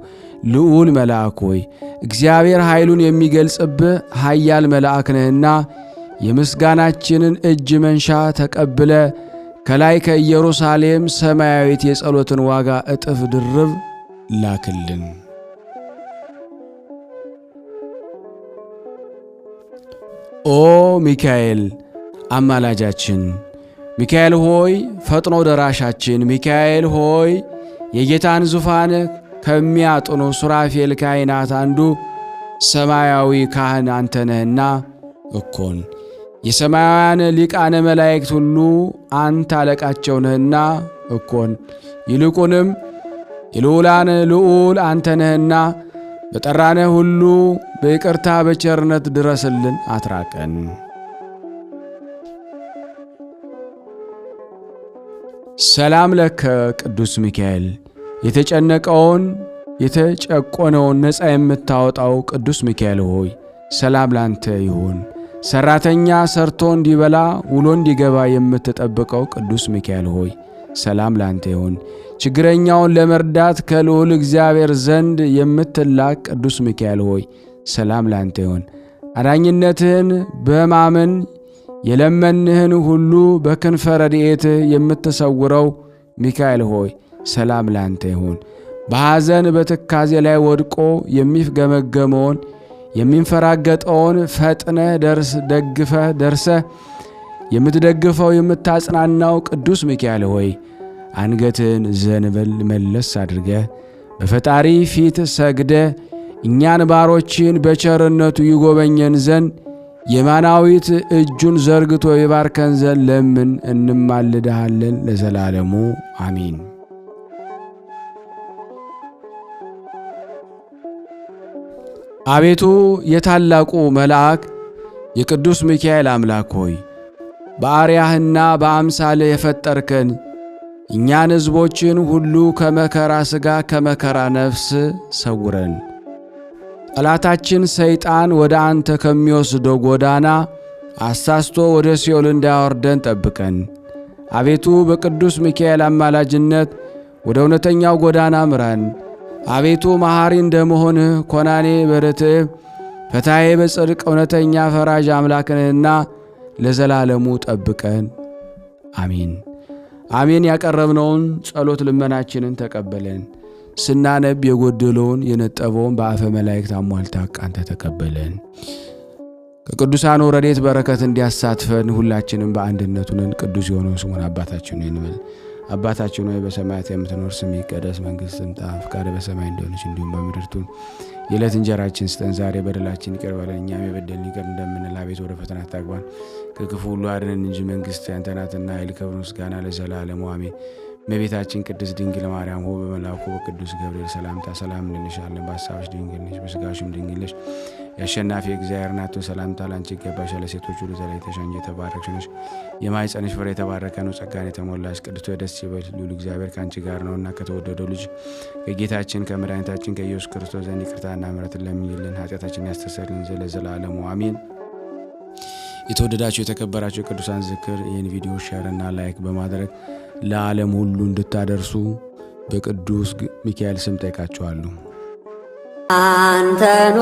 ልዑል መልአክ ሆይ እግዚአብሔር ኃይሉን የሚገልጽብህ ኃያል መልአክ ነህና የምስጋናችንን እጅ መንሻ ተቀብለ ከላይ ከኢየሩሳሌም ሰማያዊት የጸሎትን ዋጋ እጥፍ ድርብ ላክልን። ኦ ሚካኤል አማላጃችን፣ ሚካኤል ሆይ ፈጥኖ ደራሻችን፣ ሚካኤል ሆይ የጌታን ዙፋን ከሚያጥኑ ሱራፌል ካህናት አንዱ ሰማያዊ ካህን አንተ ነህና እኮን የሰማያውያን ሊቃነ መላእክት ሁሉ አንተ አለቃቸው ነህና እኮን ይልቁንም የልዑላን ልዑል አንተ ነህና በጠራነህ ሁሉ በይቅርታ በቸርነት ድረስልን፣ አትራቀን። ሰላም ለከ ቅዱስ ሚካኤል የተጨነቀውን የተጨቆነውን ነፃ የምታወጣው ቅዱስ ሚካኤል ሆይ ሰላም ላንተ ይሁን። ሰራተኛ ሰርቶ እንዲበላ ውሎ እንዲገባ የምትጠብቀው ቅዱስ ሚካኤል ሆይ ሰላም ላንተ ይሁን። ችግረኛውን ለመርዳት ከልዑል እግዚአብሔር ዘንድ የምትላክ ቅዱስ ሚካኤል ሆይ ሰላም ላንተ ይሁን። አዳኝነትህን በማመን የለመንህን ሁሉ በክንፈ ረድኤትህ የምትሰውረው ሚካኤል ሆይ ሰላም ላንተ ይሁን። በሐዘን በትካዜ ላይ ወድቆ የሚፍገመገመውን የሚንፈራገጠውን ፈጥነህ ደግፈህ ደርሰህ የምትደግፈው የምታጽናናው ቅዱስ ሚካኤል ሆይ አንገትን ዘንበል መለስ አድርገህ በፈጣሪ ፊት ሰግደ እኛን ባሮችን በቸርነቱ ይጎበኘን ዘንድ የማናዊት እጁን ዘርግቶ ይባርከን ዘንድ ለምን እንማልድሃለን ለዘላለሙ አሚን። አቤቱ የታላቁ መልአክ የቅዱስ ሚካኤል አምላክ ሆይ በአርያህና በአምሳልህ የፈጠርከን እኛን ሕዝቦችን ሁሉ ከመከራ ሥጋ ከመከራ ነፍስ ሰውረን። ጠላታችን ሰይጣን ወደ አንተ ከሚወስደው ጎዳና አሳስቶ ወደ ሲኦል እንዳያወርደን ጠብቀን። አቤቱ በቅዱስ ሚካኤል አማላጅነት ወደ እውነተኛው ጎዳና ምራን። አቤቱ መሐሪ እንደመሆንህ ኮናኔ በርትዕ ፈታዬ በጽድቅ እውነተኛ ፈራጅ አምላክንህና ለዘላለሙ ጠብቀን። አሜን አሜን። ያቀረብነውን ጸሎት ልመናችንን ተቀበለን። ስናነብ የጎደለውን የነጠበውን በአፈ መላእክት አሟልታ ቃንተ ተቀበለን። ከቅዱሳኑ ረድኤት በረከት እንዲያሳትፈን ሁላችንም በአንድነቱ ነን። ቅዱስ የሆነው ስሙን አባታችን ነው እንበል። አባታችን ሆይ በሰማያት የምትኖር ስምህ ይቀደስ፣ መንግሥትህ ትምጣ፣ ፈቃድህ በሰማይ እንደሆነች እንዲሁም በምድር ትሁን። የዕለት እንጀራችንን ስጠን ዛሬ፣ በደላችንን ይቅር በለን እኛም የበደሉንን ይቅር እንደምንል፣ አቤቱ ወደ ፈተና አታግባን ከክፉ ሁሉ አድነን እንጂ መንግሥት ያንተ ናትና ኃይል፣ ክብር፣ ምስጋና ለዘላለሙ አሜን። እመቤታችን ቅድስት ድንግል ማርያም ሆይ በመልአኩ በቅዱስ ገብርኤል ሰላምታ ሰላም እንልሻለን። በሐሳብሽ ድንግል ነሽ፣ በሥጋሽም ድንግል ነሽ። የአሸናፊ እግዚአብሔር እናት ሆይ ሰላምታ ላንቺ ይገባሻል። ሴቶች ሁሉ ተለይተሽ አንቺ የተባረክሽ ነሽ፣ የማኅፀንሽ ፍሬ የተባረከ ነው። ጸጋን የተሞላሽ ቅድስት ሆይ ደስ ይበልሽ፣ ልዑል እግዚአብሔር ከአንቺ ጋር ነውና ከተወደደው ልጅ ከጌታችን ከመድኃኒታችን ከኢየሱስ ክርስቶስ ዘንድ ይቅርታና ምሕረትን ለምኝልን ኃጢአታችንን ያስተሰርይልን ዘንድ ለዘላለሙ አሜን። የተወደዳችሁ የተከበራችሁ የቅዱሳን ዝክር ይህን ቪዲዮ ሼር እና ላይክ በማድረግ ለዓለም ሁሉ እንድታደርሱ በቅዱስ ሚካኤል ስም ጠይቃችኋለሁ። አንተኖ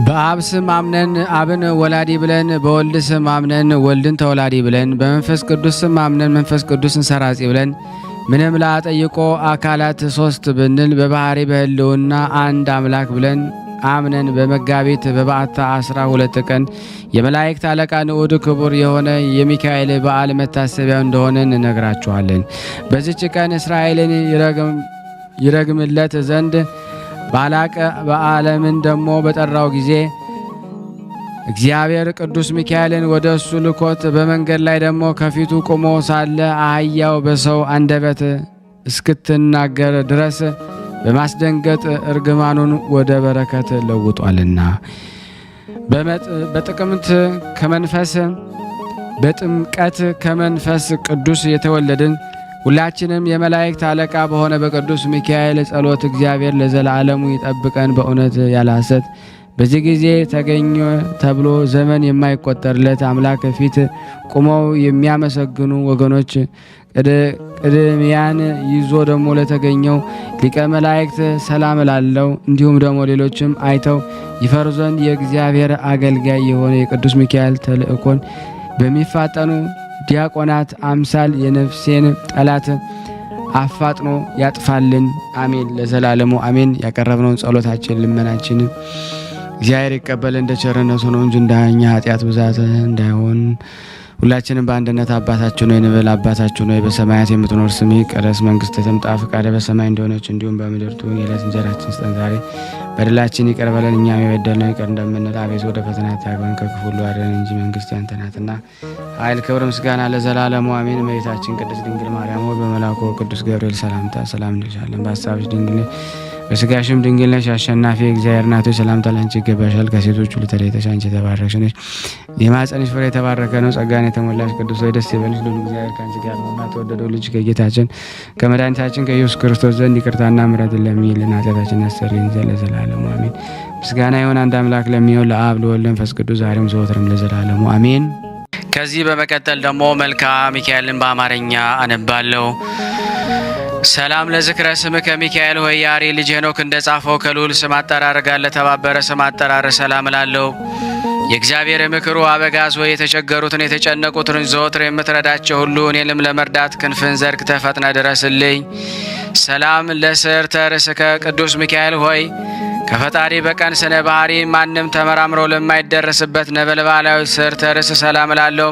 በአብ ስም አምነን አብን ወላዲ ብለን፣ በወልድ ስም አምነን ወልድን ተወላዲ ብለን፣ በመንፈስ ቅዱስ ስም አምነን መንፈስ ቅዱስን ሰራጺ ብለን ምንም ላጠይቆ አካላት ሶስት ብንል በባህሪ በህልውና አንድ አምላክ ብለን አምነን በመጋቢት በበዓታ 12 ቀን የመላእክት አለቃ ንዑድ ክቡር የሆነ የሚካኤል በዓል መታሰቢያው እንደሆነ እንነግራችኋለን። በዚች ቀን እስራኤልን ይረግምለት ዘንድ ባላቀ በዓለምን ደሞ በጠራው ጊዜ እግዚአብሔር ቅዱስ ሚካኤልን ወደ እሱ ልኮት በመንገድ ላይ ደግሞ ከፊቱ ቆሞ ሳለ አህያው በሰው አንደበት እስክትናገር ድረስ በማስደንገጥ እርግማኑን ወደ በረከት ለውጧልና። በጥምቀት ከመንፈስ ቅዱስ የተወለድን ሁላችንም የመላእክት አለቃ በሆነ በቅዱስ ሚካኤል ጸሎት እግዚአብሔር ለዘላለሙ ይጠብቀን በእውነት ያለ ሐሰት። በዚህ ጊዜ ተገኘ ተብሎ ዘመን የማይቆጠርለት አምላክ ፊት ቆመው የሚያመሰግኑ ወገኖች ቅድሚያን ይዞ ደግሞ ለተገኘው ሊቀ መላእክት ሰላም ላለው፣ እንዲሁም ደግሞ ሌሎችም አይተው ይፈሩ ዘንድ የእግዚአብሔር አገልጋይ የሆነ የቅዱስ ሚካኤል ተልእኮን በሚፋጠኑ ዲያቆናት አምሳል የነፍሴን ጠላት አፋጥኖ ያጥፋልን። አሜን ለዘላለሙ አሜን። ያቀረብነውን ጸሎታችን ልመናችን እግዚአብሔር ይቀበል እንደ ቸርነቱ ነው እንጂ እንደኛ ኃጢአት ብዛት እንዳይሆን። ሁላችንም በአንድነት አባታችን ሆይ እንበል። አባታችን ሆይ በሰማያት የምትኖር ስምህ ይቀደስ፣ መንግሥትህ ትምጣ፣ ፈቃድህ በሰማይ እንደሆነች እንዲሁም በምድር ትሁን። የዕለት እንጀራችንን ስጠን ዛሬ፣ በደላችን ይቅር በለን እኛም የበደልነውን ይቅር እንደምንል፣ አቤቱ ወደ ፈተና አታግባን ከክፉ ሁሉ አድነን እንጂ መንግሥት ያንተ ናትና ኃይል፣ ክብር፣ ምስጋና ለዘላለሙ አሜን። እመቤታችን ቅድስት ድንግል ማርያም ሆይ በመልአኩ ቅዱስ ገብርኤል ሰላምታ ሰላም እንልሻለን። በሐሳብሽ ድንግል ነሽ፣ በሥጋሽም ድንግል ነሽ። አሸናፊ እግዚአብሔር እናት ሆይ ሰላምታ ላንቺ ይገባሻል። ከሴቶች ሁሉ ተለይተሽ አንቺ የተባረክሽ ነሽ፣ የማኅፀንሽ ፍሬ የተባረከ ነው። ጸጋን የተሞላሽ ቅዱስ ሆይ ደስ ይበልሽ፣ ልዑል እግዚአብሔር ከአንቺ ጋር ነውና ተወደደው ልጅ ከጌታችን ከመድኃኒታችን ከኢየሱስ ክርስቶስ ዘንድ ይቅርታና ምሕረትን ለምኝልን ኃጢአታችንን ያስተሰርይልን ዘንድ ለዘላለሙ አሜን። ምስጋና ይሁን አንድ አምላክ ለሚሆን ለአብ ለወልድ ለመንፈስ ቅዱስ ዛሬም ዘወትርም ለዘላለሙ አሜን። ከዚህ በመቀጠል ደግሞ መልክአ ሚካኤልን በአማርኛ አነባለሁ። ሰላም ለዝክረ ስምከ ሚካኤል ሆይ የአሪ ልጅ ሄኖክ እንደጻፈው ከልዑል ስም አጠራር ጋር ለተባበረ ስም አጠራር ሰላም እላለሁ። የእግዚአብሔር ምክሩ አበጋዝ ሆይ የተቸገሩትን የተጨነቁትን ዘወትር የምትረዳቸው ሁሉ እኔንም ለመርዳት ክንፍን ዘርግተህ ፈጥነ ድረስልኝ። ሰላም ለስዕርተ ርእስከ ቅዱስ ሚካኤል ሆይ ከፈጣሪ በቀን ስነ ባህሪ ማንም ተመራምሮ ለማይደረስበት ነበልባላዊ ስዕርተ ርእስ ሰላም እላለሁ።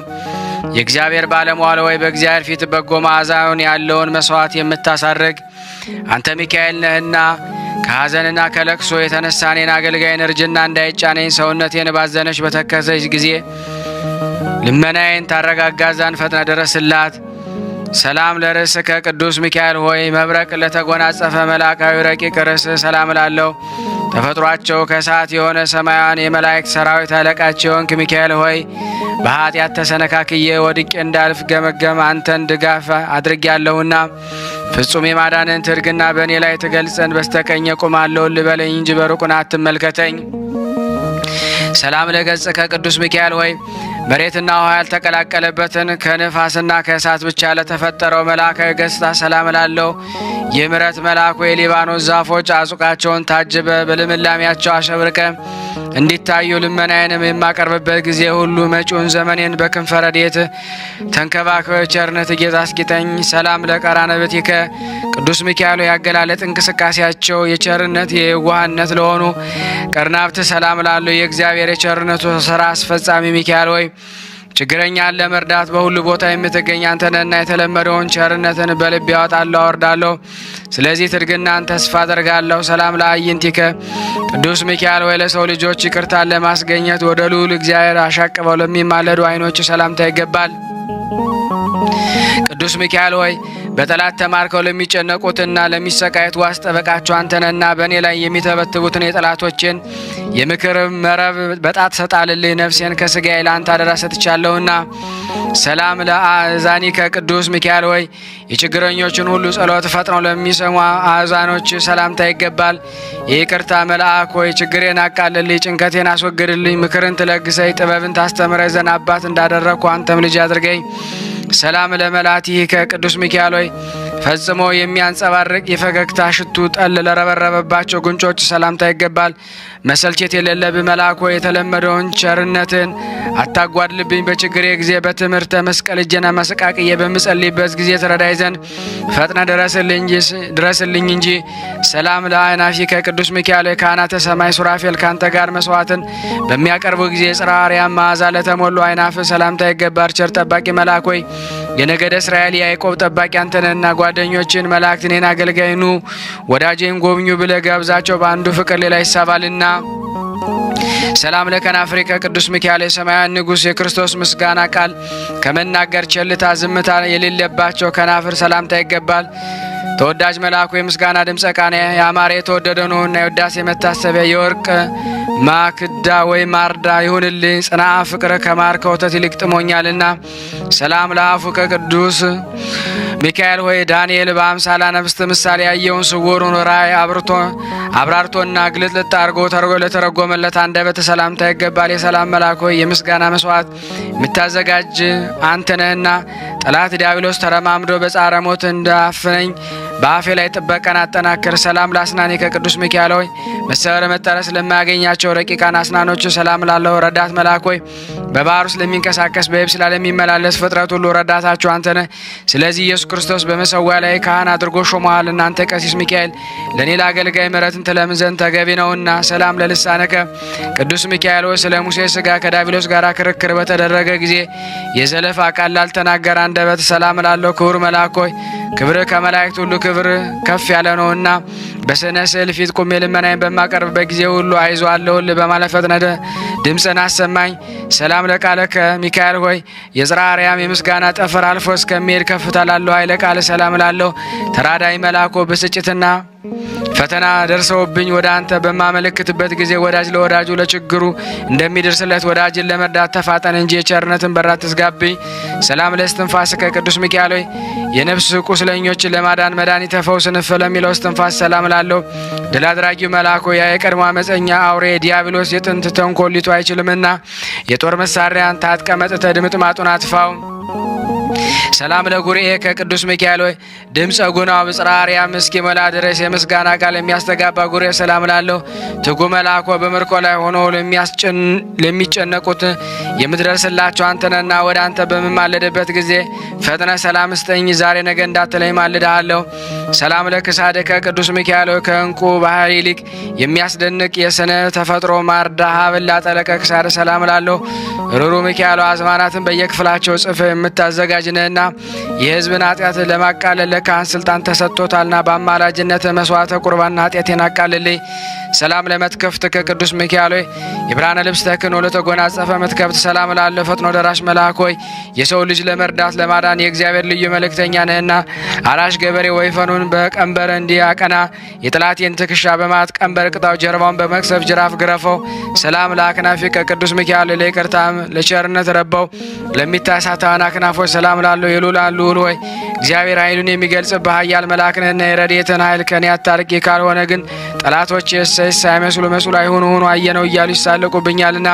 የእግዚአብሔር ባለሟል ሆይ በእግዚአብሔር ፊት በጎ መዓዛውን ያለውን መስዋዕት የምታሳርግ አንተ ሚካኤል ነህና ከሐዘንና ከለቅሶ የተነሳ እኔን አገልጋይን እርጅና እንዳይጫነኝ ሰውነቴን ባዘነች በተከዘች ጊዜ ልመናዬን ታረጋጋ ዘንድ ፈጥነ ድረስላት። ሰላም ለርእስከ ቅዱስ ሚካኤል ሆይ መብረቅ ለተጎናጸፈ መልአካዊ ረቂቅ ርእስ ሰላም እላለሁ። ተፈጥሯቸው ከእሳት የሆነ ሰማያውያን የመላእክት ሰራዊት አለቃቸው የሆንክ ሚካኤል ሆይ በኃጢአት ተሰነካክዬ ወድቄ እንዳልፍ ገመገም አንተን ድጋፍ አድርጌያለሁና ፍጹም የማዳንን ትርግና በእኔ ላይ ትገልጸን በስተቀኝ ቁማለሁ ልበለኝ እንጂ በሩቁን አትመልከተኝ። ሰላም ለገጽከ ቅዱስ ሚካኤል ሆይ መሬትና ውሃ ያልተቀላቀለበትን ከንፋስና ከእሳት ብቻ ለተፈጠረው መልአካዊ ገጽታ ሰላም እላለሁ። የምሕረት መልአኩ የሊባኖስ ዛፎች አጹቃቸውን ታጅበ በልምላሜያቸው አሸብርቀ እንዲታዩ ልመናዬንም የማቀርብበት ጊዜ ሁሉ መጪውን ዘመኔን በክንፈ ረድኤት ተንከባክበ ቸርነት ጌታ አስጊጠኝ። ሰላም ለቀራንብትከ ቅዱስ ሚካኤል ያገላለጥ እንቅስቃሴያቸው የቸርነት የዋህነት ለሆኑ ቀርናብት ሰላም እላለሁ። የእግዚአብሔር የቸርነቱ ስራ አስፈጻሚ ሚካኤል ሆይ ችግረኛን ለመርዳት በሁሉ ቦታ የምትገኝ አንተ ነህና የተለመደውን ቸርነትን በልቤ ያወጣለሁ አወርዳለሁ። ስለዚህ ትርግናን ተስፋ አደርጋለሁ። ሰላም ለአዕይንቲከ ቅዱስ ሚካኤል ሆይ ለሰው ልጆች ይቅርታን ለማስገኘት ወደ ልዑል እግዚአብሔር አሻቅበው ለሚማለዱ ዓይኖች ሰላምታ ይገባል። ቅዱስ ሚካኤል ሆይ በጠላት ተማርከው ለሚጨነቁትና ለሚሰቃዩት ዋስ ጠበቃቸው አንተ ነህና በእኔ ላይ የሚተበትቡትን የጠላቶችን የምክር መረብ በጣት ሰጣልልኝ። ነፍሴን ከስጋዬ ለአንተ አደራ ሰጥቻለሁና። ሰላም ለአእዛኒከ ቅዱስ ሚካኤል ሆይ የችግረኞችን ሁሉ ጸሎት ፈጥነው ለሚሰሙ አእዛኖች ሰላምታ ይገባል። የይቅርታ መልአክ ሆይ ችግሬን አቃልልኝ፣ ጭንቀቴን አስወግድልኝ። ምክርን ትለግሰኝ፣ ጥበብን ታስተምረኝ ዘንድ አባት እንዳደረግኩ አንተም ልጅ አድርገኝ። ሰላም ለመላቲከ ቅዱስ ሚካኤል ሆይ ፈጽሞ የሚያንጸባርቅ የፈገግታ ሽቱ ጠል ለረበረበባቸው ጉንጮች ሰላምታ ይገባል። መሰልቸት የሌለብህ መልአክ ሆይ የተለመደውን ቸርነትን አታጓድልብኝ። በችግሬ ጊዜ በትምህርተ መስቀል እጄን መሰቃቅዬ በምጸልይበት ጊዜ ትረዳይ ዘንድ ፈጥነ ድረስልኝ እንጂ። ሰላም ለአእናፊከ ቅዱስ ሚካኤል ካህናተ ሰማይ ሱራፌል ካንተ ጋር መስዋዕትን በሚያቀርቡ ጊዜ ጽርሐ አርያም መዓዛ ለተሞሉ አይናፍ ሰላምታ ይገባል። ቸር ጠባቂ መልአክ ሆይ የነገደ እስራኤል የያዕቆብ ጠባቂ አንተ ነህና ጓደኞችን መላእክት እኔን አገልጋይ ኑ ወዳጄን ጎብኙ ብለህ ጋብዛቸው፣ በአንዱ ፍቅር ሌላ ይሳባልና። ሰላም ለከናፍሪከ ቅዱስ ሚካኤል የሰማያውያን ንጉሥ የክርስቶስ ምስጋና ቃል ከመናገር ቸልታ ዝምታ የሌለባቸው ከናፍር ሰላምታ ይገባል። ተወዳጅ መልአኩ የምስጋና ድምፀ ቃና ያማረ የተወደደ ነውና የውዳሴ መታሰቢያ የወርቅ ማክዳ ወይ ማርዳ ይሁንልኝ። ጽናዓ ፍቅር ከማር ከወተት ይልቅ ጥሞኛልና። ሰላም ለአፉ ከቅዱስ ሚካኤል ሆይ ዳንኤል በአምሳላ ነፍስት ምሳሌ ያየውን ስውሩን ራእይ አብራርቶና ግልጥልጥ አድርጎ ተርጎ ለተረጎመለት አንደበት ሰላምታ ይገባል። የሰላም መልአክ ሆይ የምስጋና መስዋዕት የምታዘጋጅ አንተ ነህና ጠላት ዲያብሎስ ተረማምዶ በጻረ ሞት እንዳፍነኝ በአፌ ላይ ጥበቃን አጠናክር። ሰላም ለአስናኔ ከቅዱስ ሚካኤል ሆይ መሰወር መጠረስ ለማያገኛቸው ረቂቃን አስናኖች ሰላም ላለው ረዳት መልአክ ሆይ በባህር ውስጥ ለሚንቀሳቀስ በየብስ ላይ ለሚመላለስ ፍጥረት ሁሉ ረዳታቸው አንተ ነህ። ስለዚህ ኢየሱስ ክርስቶስ በመሰዊያ ላይ ካህን አድርጎ ሾመሃል። እናንተ ቀሲስ ሚካኤል ለእኔ ለአገልጋይ ምሕረትን ትለምን ዘንድ ተገቢ ነውና። ሰላም ለልሳነከ ቅዱስ ሚካኤል ሆይ ስለ ሙሴ ሥጋ ከዲያብሎስ ጋር ክርክር በተደረገ ጊዜ የዘለፋ ቃል ላልተናገረ አንደበት ሰላም ላለው ክቡር መልአክ ሆይ ክብር ከመላእክት ሁሉ ክብር ከፍ ያለ ነውና በስነ ስዕል ፊት ቁሜ ልመናዬን በማቀርብበት ጊዜ ሁሉ አይዞህ አለሁልህ በማለት ፈጥነህ ድምፅን አሰማኝ። ሰላም ለቃልከ ሚካኤል ሆይ የጽርሐ አርያም የምስጋና ጠፈር አልፎ እስከሚሄድ ከፍታ ላለው ኃይለ ቃል ሰላም ላለው ተራዳይ መልአክ ብስጭትና ፈተና ደርሰውብኝ ወደ አንተ በማመለክትበት ጊዜ ወዳጅ ለወዳጁ ለችግሩ እንደሚደርስለት ወዳጅን ለመርዳት ተፋጠን እንጂ የቸርነትን በራት ትዝጋብኝ። ሰላም ለእስትንፋስከ ቅዱስ ሚካኤል ሆይ የነፍስ ቁስለኞችን ለማዳን መድኃኒተ ፈውስ ንፍ ለሚለው እስትንፋስ ሰላም ላለው ድል አድራጊው መልአክ ሆይ የቀድሞ አመፀኛ አውሬ ዲያብሎስ የጥንት ተንኮሊቱ አይችልምና የጦር መሳሪያን ታጥቀ መጥተህ ድምጥማጡን አጥፋው። ሰላም ለጉርኤ ከቅዱስ ሚካኤል ሆይ ድምፀ ጉናው ብጽራሪያ እስኪሞላ ድረስ የምስጋና ቃል የሚያስተጋባ ጉርኤ ሰላም ላለሁ። ትጉ መልአኮ በምርኮ ላይ ሆኖ ለሚጨነቁት የምትደርስላቸው አንተነና ወደ አንተ በምማለድበት ጊዜ ፈጥነ ሰላም ስጠኝ። ዛሬ ነገ እንዳትለኝ ማልድሃለሁ። ሰላም ለክሳድከ ቅዱስ ሚካኤል ሆይ ከእንቁ ባህር ይልቅ የሚያስደንቅ የስነ ተፈጥሮ ማርዳ ሀብል ላጠለቀ ክሳድ ሰላም ላለሁ። ሩሩ ሚካኤል አዝማናትን በየክፍላቸው ጽፍ የምታዘጋጅ ነህና የሕዝብን ኃጢአት ለማቃለል ለካህን ስልጣን ተሰጥቶታልና በአማላጅነት መስዋዕተ ቁርባንና ኃጢአቴን አቃልልኝ። ሰላም ለመትከፍት ከቅዱስ ሚካኤል ሆይ የብርሃነ ልብስ ተክህኖ ለተጎናጸፈ መትከፍት ሰላም ላለሁ። ፈጥኖ ደራሽ መልአክ ሆይ የሰው ልጅ ለመርዳት ለማዳን የእግዚአብሔር ልዩ መልእክተኛ ነህና አራሽ ገበሬ ወይፈኑን በቀንበር እንዲያቀና የጠላቴን ትከሻ በማት ቀንበር ቅጣው፣ ጀርባውን በመክሰፍ ጅራፍ ግረፈው። ሰላም ለአክናፊ ከቅዱስ ሚካኤል ለይቅርታም ለቸርነት ረባው ለሚታሳታን አክናፎች ሰላም ላለሁ። የሉላን ልዑል ሆይ እግዚአብሔር ኃይሉን የሚገልጽብህ ኃያል መልአክ ነህና የረድኤትን ኃይል ከኔ አታርቂ። ካልሆነ ግን ጠላቶች ሳይመስሉ መስሉ አይሆኑ ሆኖ አየነው እያሉ ይሳለቁብኛልና።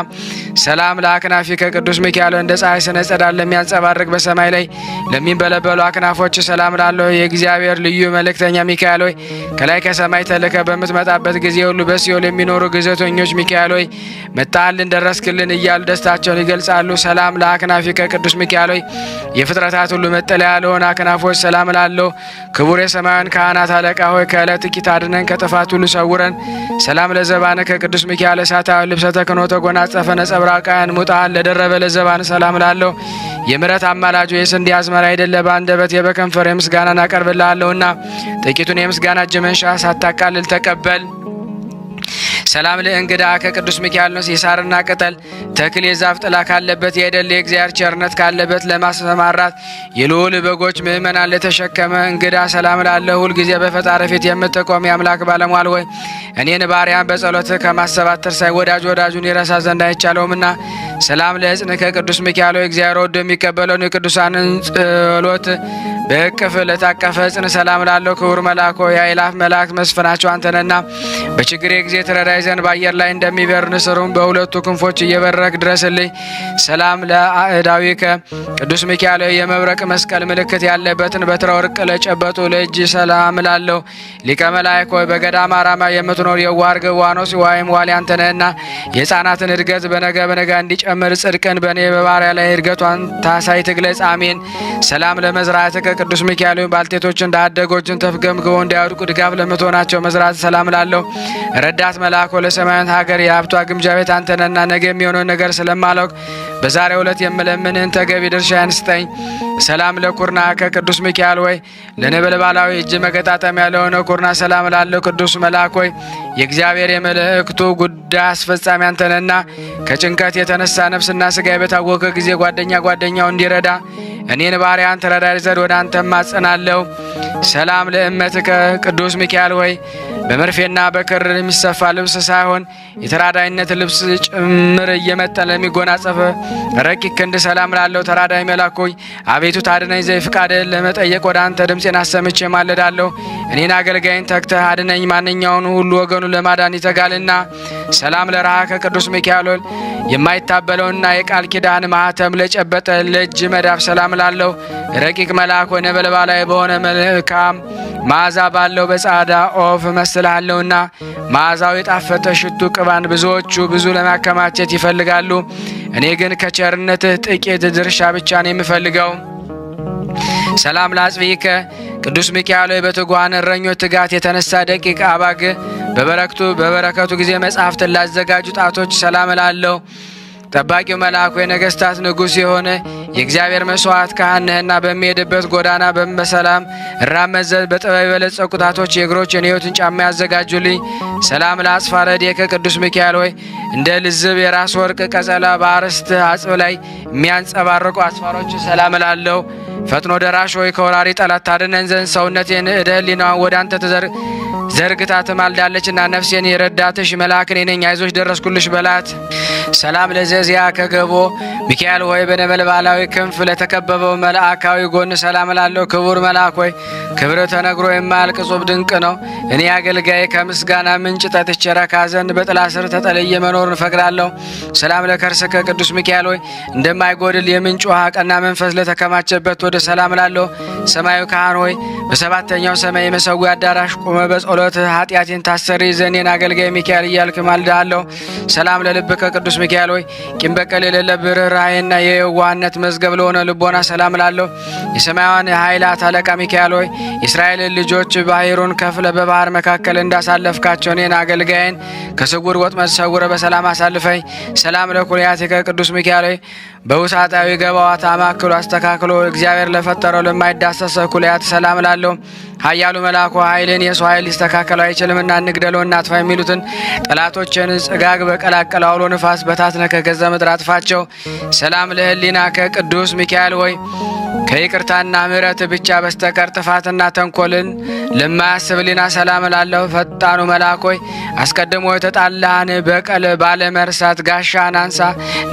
ሰላም ለአክናፊ ከቅዱስ ሚካኤል እንደ ፀሐይ ስነ ጸዳል ለሚያንጸባርቅ በሰማይ ላይ ለሚንበለበሉ አክናፎች ሰላም ላለሁ። የእግዚአብሔር ልዩ መልእክተኛ ሚካኤል ሆይ ከላይ ከሰማይ ተልከ በምትመጣበት ጊዜ ሁሉ በሲኦል የሚኖሩ ግዘተኞች ሚካኤል ሆይ መጣልን ደረስክልን እያሉ ደስታቸውን ይገልጻሉ። ሰላም ለአክናፊ ከቅዱስ ሚካኤል ሆይ የፍጥረታት ሁሉ መጠለያ ለሆነ አክናፎች ሰላም ላለሁ። ክቡር የሰማያን ካህናት አለቃ ሆይ ከዕለት ጥቂት አድነን ከጥፋት ሁሉ ሰውረን። ሰላም ለዘባነ ከቅዱስ ሚካኤል እሳታዊ ልብሰ ተክህኖ ተጎናጸፈ ነጸብራቃያን ሙጣን ለደረበ ለዘባነ ሰላም ላለሁ። የምሕረት አማላጁ የስንዴ አዝመራ አይደለ በአንደበት የበከንፈር የምስጋናን አቀርብልሃለሁና ጥቂቱን የምስጋና እጅ መንሻ ሳታቃልል ተቀበል። ሰላም ለእንግዳ ከቅዱስ ሚካኤል ነው። የሳርና ቅጠል ተክል የዛፍ ጥላ ካለበት የደል የእግዚአብሔር ቸርነት ካለበት ለማሰማራት የልዑል በጎች ምእመናን ለተሸከመ እንግዳ ሰላም ላለ ሁል ጊዜ በፈጣሪ ፊት የምትቆም የአምላክ ባለሟል ሆይ እኔን ባሪያን በጸሎት ከማሰባት ትርሳይ ወዳጁን ይረሳ ዘንድ አይቻለውምና። ሰላም ለሕፅን ከቅዱስ ሚካኤል እግዚአብሔር ወዶ የሚቀበለውን የቅዱሳንን ጸሎት በእቅፍ ለታቀፈ ሕፅን ሰላም ላለው ክቡር መልአኮ የአእላፍ መላእክት መስፍናቸው አንተነና በችግሬ ጊዜ ትረዳይ ዘንድ በአየር ላይ እንደሚበር ንስሩም በሁለቱ ክንፎች እየበረክ ድረስልኝ። ሰላም ለአእዳዊከ ቅዱስ ሚካኤል የመብረቅ መስቀል ምልክት ያለበትን በትረ ወርቅ ለጨበጡ ለእጅ ሰላም ላለው። ሊቀ መላእክት ሆይ በገዳመ አራማ የምትኖር የዋህ ርግብ ዋኖስ ወይም ዋሊ አንተነህና የሕፃናትን እድገት በነገ እንዲጨምር ጽድቅን በእኔ በባሪያ ላይ እድገቷን ታሳይ ትግለጽ። አሜን። ሰላም ለመዝራዕትከ ቅዱስ ሚካኤል ባልቴቶችን ዳደጎችን ተፍገምግበው እንዳያወድቁ ድጋፍ ለምትሆናቸው መዝራት ሰላም ላለው። ረዳት መልአኮ ለሰማያት ሀገር የሀብቷ ግምጃ ቤት አንተነና ነገ የሚሆነውን ነገር ስለማላውቅ በዛሬው ዕለት የምለምንህን ተገቢ ድርሻዬን ስጠኝ። ሰላም ለኩርና ከቅዱስ ሚካኤል ወይ ለነበልባላዊ እጅ መገጣጠሚያ ለሆነ ኩርና ሰላም ላለው። ቅዱስ መልአክ ሆይ የእግዚአብሔር የመልእክቱ ጉዳይ አስፈጻሚ አንተነና ከጭንቀት የተነሳ ነፍስና ስጋ በታወከ ጊዜ ጓደኛው እንዲረዳ እኔን ባሪያን ተረዳይ ዘንድ ወደ አንተ ማጸናለሁ። ሰላም ለእመትከ ቅዱስ ሚካኤል ሆይ በመርፌና በክር የሚሰፋ ልብስ ሳይሆን የተራዳይነት ልብስ ጭምር እየመጠን ለሚጎናጸፈ ረቂቅ ክንድ ሰላም ላለው። ተራዳይ መልአክ ሆይ አቤቱ ታድነኝ ዘይ ፍቃድህን ለመጠየቅ ወደ አንተ ድምፄን አሰምቼ ማለዳለሁ። እኔን አገልጋይን ተግተህ አድነኝ፣ ማንኛውን ሁሉ ወገኑ ለማዳን ይተጋልና። ሰላም ለረሃከ ቅዱስ ሚካኤል የማይታበለውና የቃል ኪዳን ማህተም ለጨበጠ ለእጅ መዳፍ ሰላም ላለው። ረቂቅ መልአክ ሆይ ነበልባላዊ በሆነ መልካም መዓዛ ባለው በጻዳ ኦፍ መስላለውና መዓዛው የጣፈጠ ሽቱ ቅባን ብዙ ለማከማቸት ይፈልጋሉ። እኔ ግን ከቸርነትህ ጥቂት ድርሻ ብቻ ነው የምፈልገው። ሰላም ለአጽብኢከ ቅዱስ ሚካኤል በትጉሃን እረኞች ትጋት የተነሳ ደቂቅ አባግ በበረከቱ ጊዜ መጽሐፍትን ላዘጋጁ ጣቶች ሰላም ላለው። ጠባቂው መልአክ የነገስታት ንጉሥ የሆነ የእግዚአብሔር መስዋዕት ካህን ነህና በሚሄድበት ጎዳና በሰላም እራመድ ዘንድ በጥበብ የበለጸጉ ጣቶች የእግሮችን የሕይወትን ጫማ ያዘጋጁልኝ። ሰላም ለአጽፋረዴከ ቅዱስ ሚካኤል ሆይ እንደ ልዝብ የራስ ወርቅ ቀጸላ በአርስት አጽብ ላይ የሚያንጸባርቁ አስፋሮች ሰላም ላለው። ፈጥኖ ደራሽ ሆይ ከወራሪ ጠላት ታድነን ዘንድ ሰውነቴን እደ ህሊናዋን ወደ አንተ ዘርግታ ትማልዳለችና ነፍሴን የረዳትሽ መልአክ እኔ ነኝ፣ አይዞሽ ደረስኩልሽ በላት። ሰላም ለዘዚያ ከገቦ ሚካኤል ሆይ በነበልባላዊ ክንፍ ለተከበበው መልአካዊ ጎን ሰላም ላለው። ክቡር መልአክ ሆይ ክብር ተነግሮ የማያልቅ ጹብ ድንቅ ነው። እኔ አገልጋይ ከምስጋና ምንጭ ጠጥቼ ረካ ዘንድ በጥላ ስር ተጠልዬ መኖር እፈቅዳለሁ። ሰላም ለከርስከ ቅዱስ ሚካኤል ሆይ እንደማይጎድል የምንጭ ውሃ ቀና መንፈስ ለተከማቸበት ወደ ሰላም ላለሁ ሰማያዊ ካህን ሆይ በሰባተኛው ሰማይ የመሰዊያ አዳራሽ ቆመ በጸሎት ኃጢአቴን ታሰሪ ዘኔን አገልጋይ ሚካኤል እያልክ ማልዳለሁ። ሰላም ለልብከ ቅዱስ ሚካኤል ሆይ ቂም በቀል የሌለብህ ርኅራኄና የዋህነት መዝገብ ለሆነ ልቦና ሰላም ላለሁ። የሰማያውያን ኃይላት አለቃ ሚካኤል ሆይ የእስራኤልን ልጆች ባሕሩን ከፍለ በባህር መካከል እንዳሳለፍካቸው እኔን አገልጋይን ከስውር ወጥመድ ሰውረ በሰላም አሳልፈኝ። ሰላም ለኩልያቲከ ቅዱስ ሚካኤል ሆይ በውሳጣዊ ገባዋት አማክሎ አስተካክሎ እግዚአብሔር ለፈጠረው ለማይዳሰሰ ኩልያት ሰላም ላለሁ። ኃያሉ መልአኩ ኃይልን የሰው ኃይል ሊስተካከለው አይችልምና እንግደለው እናጥፋ የሚሉትን ጠላቶችን ጽጋግ በቀላቀለ አውሎ ንፋስ በታትነ ከገዛ ምድር አጥፋቸው። ሰላም ለሕሊና ከቅዱስ ሚካኤል ሆይ ከይቅርታና ምሕረት ብቻ በስተቀር ጥፋትና ተንኮልን ለማያስብ ሊና ሰላም ላለሁ። ፈጣኑ መልአክ ሆይ አስቀድሞ የተጣላህን በቀል ባለመርሳት ጋሻን አንሳ፣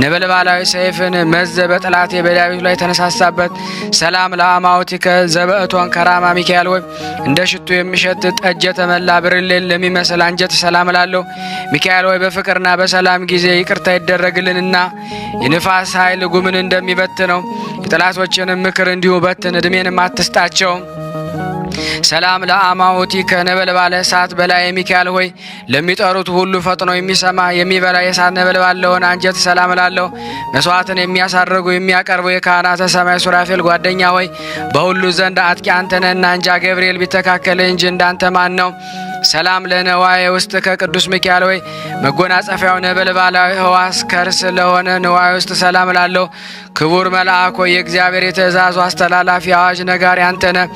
ነበልባላዊ ሰይፍን መዘ በጠላቴ በዳዊት ላይ ተነሳሳበት። ሰላም ለአማውቲከ ዘበእቶን ከራማ ሚካኤል ሆይ እንደ ሽቱ የሚሸት ጠጅ የተመላ ብርሌን ለሚመስል አንጀት ሰላም ላለሁ። ሚካኤል ሆይ በፍቅርና በሰላም ጊዜ ይቅርታ ይደረግልንና የንፋስ ኃይል ጉምን እንደሚበትነው የጠላቶችንም ምክር እንዲሁ በትን፣ ዕድሜንም አትስጣቸው። ሰላም ለአማውቲከ ነበልባለ እሳት በላይ ሚካኤል ሆይ ለሚጠሩት ሁሉ ፈጥኖ የሚሰማ የሚበላ የእሳት ነበልባል ለሆነ አንጀት ሰላም ላለሁ። መስዋዕትን የሚያሳርጉ የሚያቀርቡ የካህናተ ሰማይ ሱራፌል ጓደኛ ሆይ በሁሉ ዘንድ አጥቂ አንተ ነህና እንጃ ገብርኤል ቢተካከል እንጂ እንዳንተ ማን ነው? ሰላም ለነዋየ ውስጥ ከቅዱስ ሚካኤል ሆይ መጎናጸፊያው ነበልባላዊ ሕዋስ ከርስ ለሆነ ነዋየ ውስጥ ሰላም ላለሁ። ክቡር መልአክ ሆይ የእግዚአብሔር የትእዛዙ አስተላላፊ አዋጅ ነጋሪ አንተ ነህ።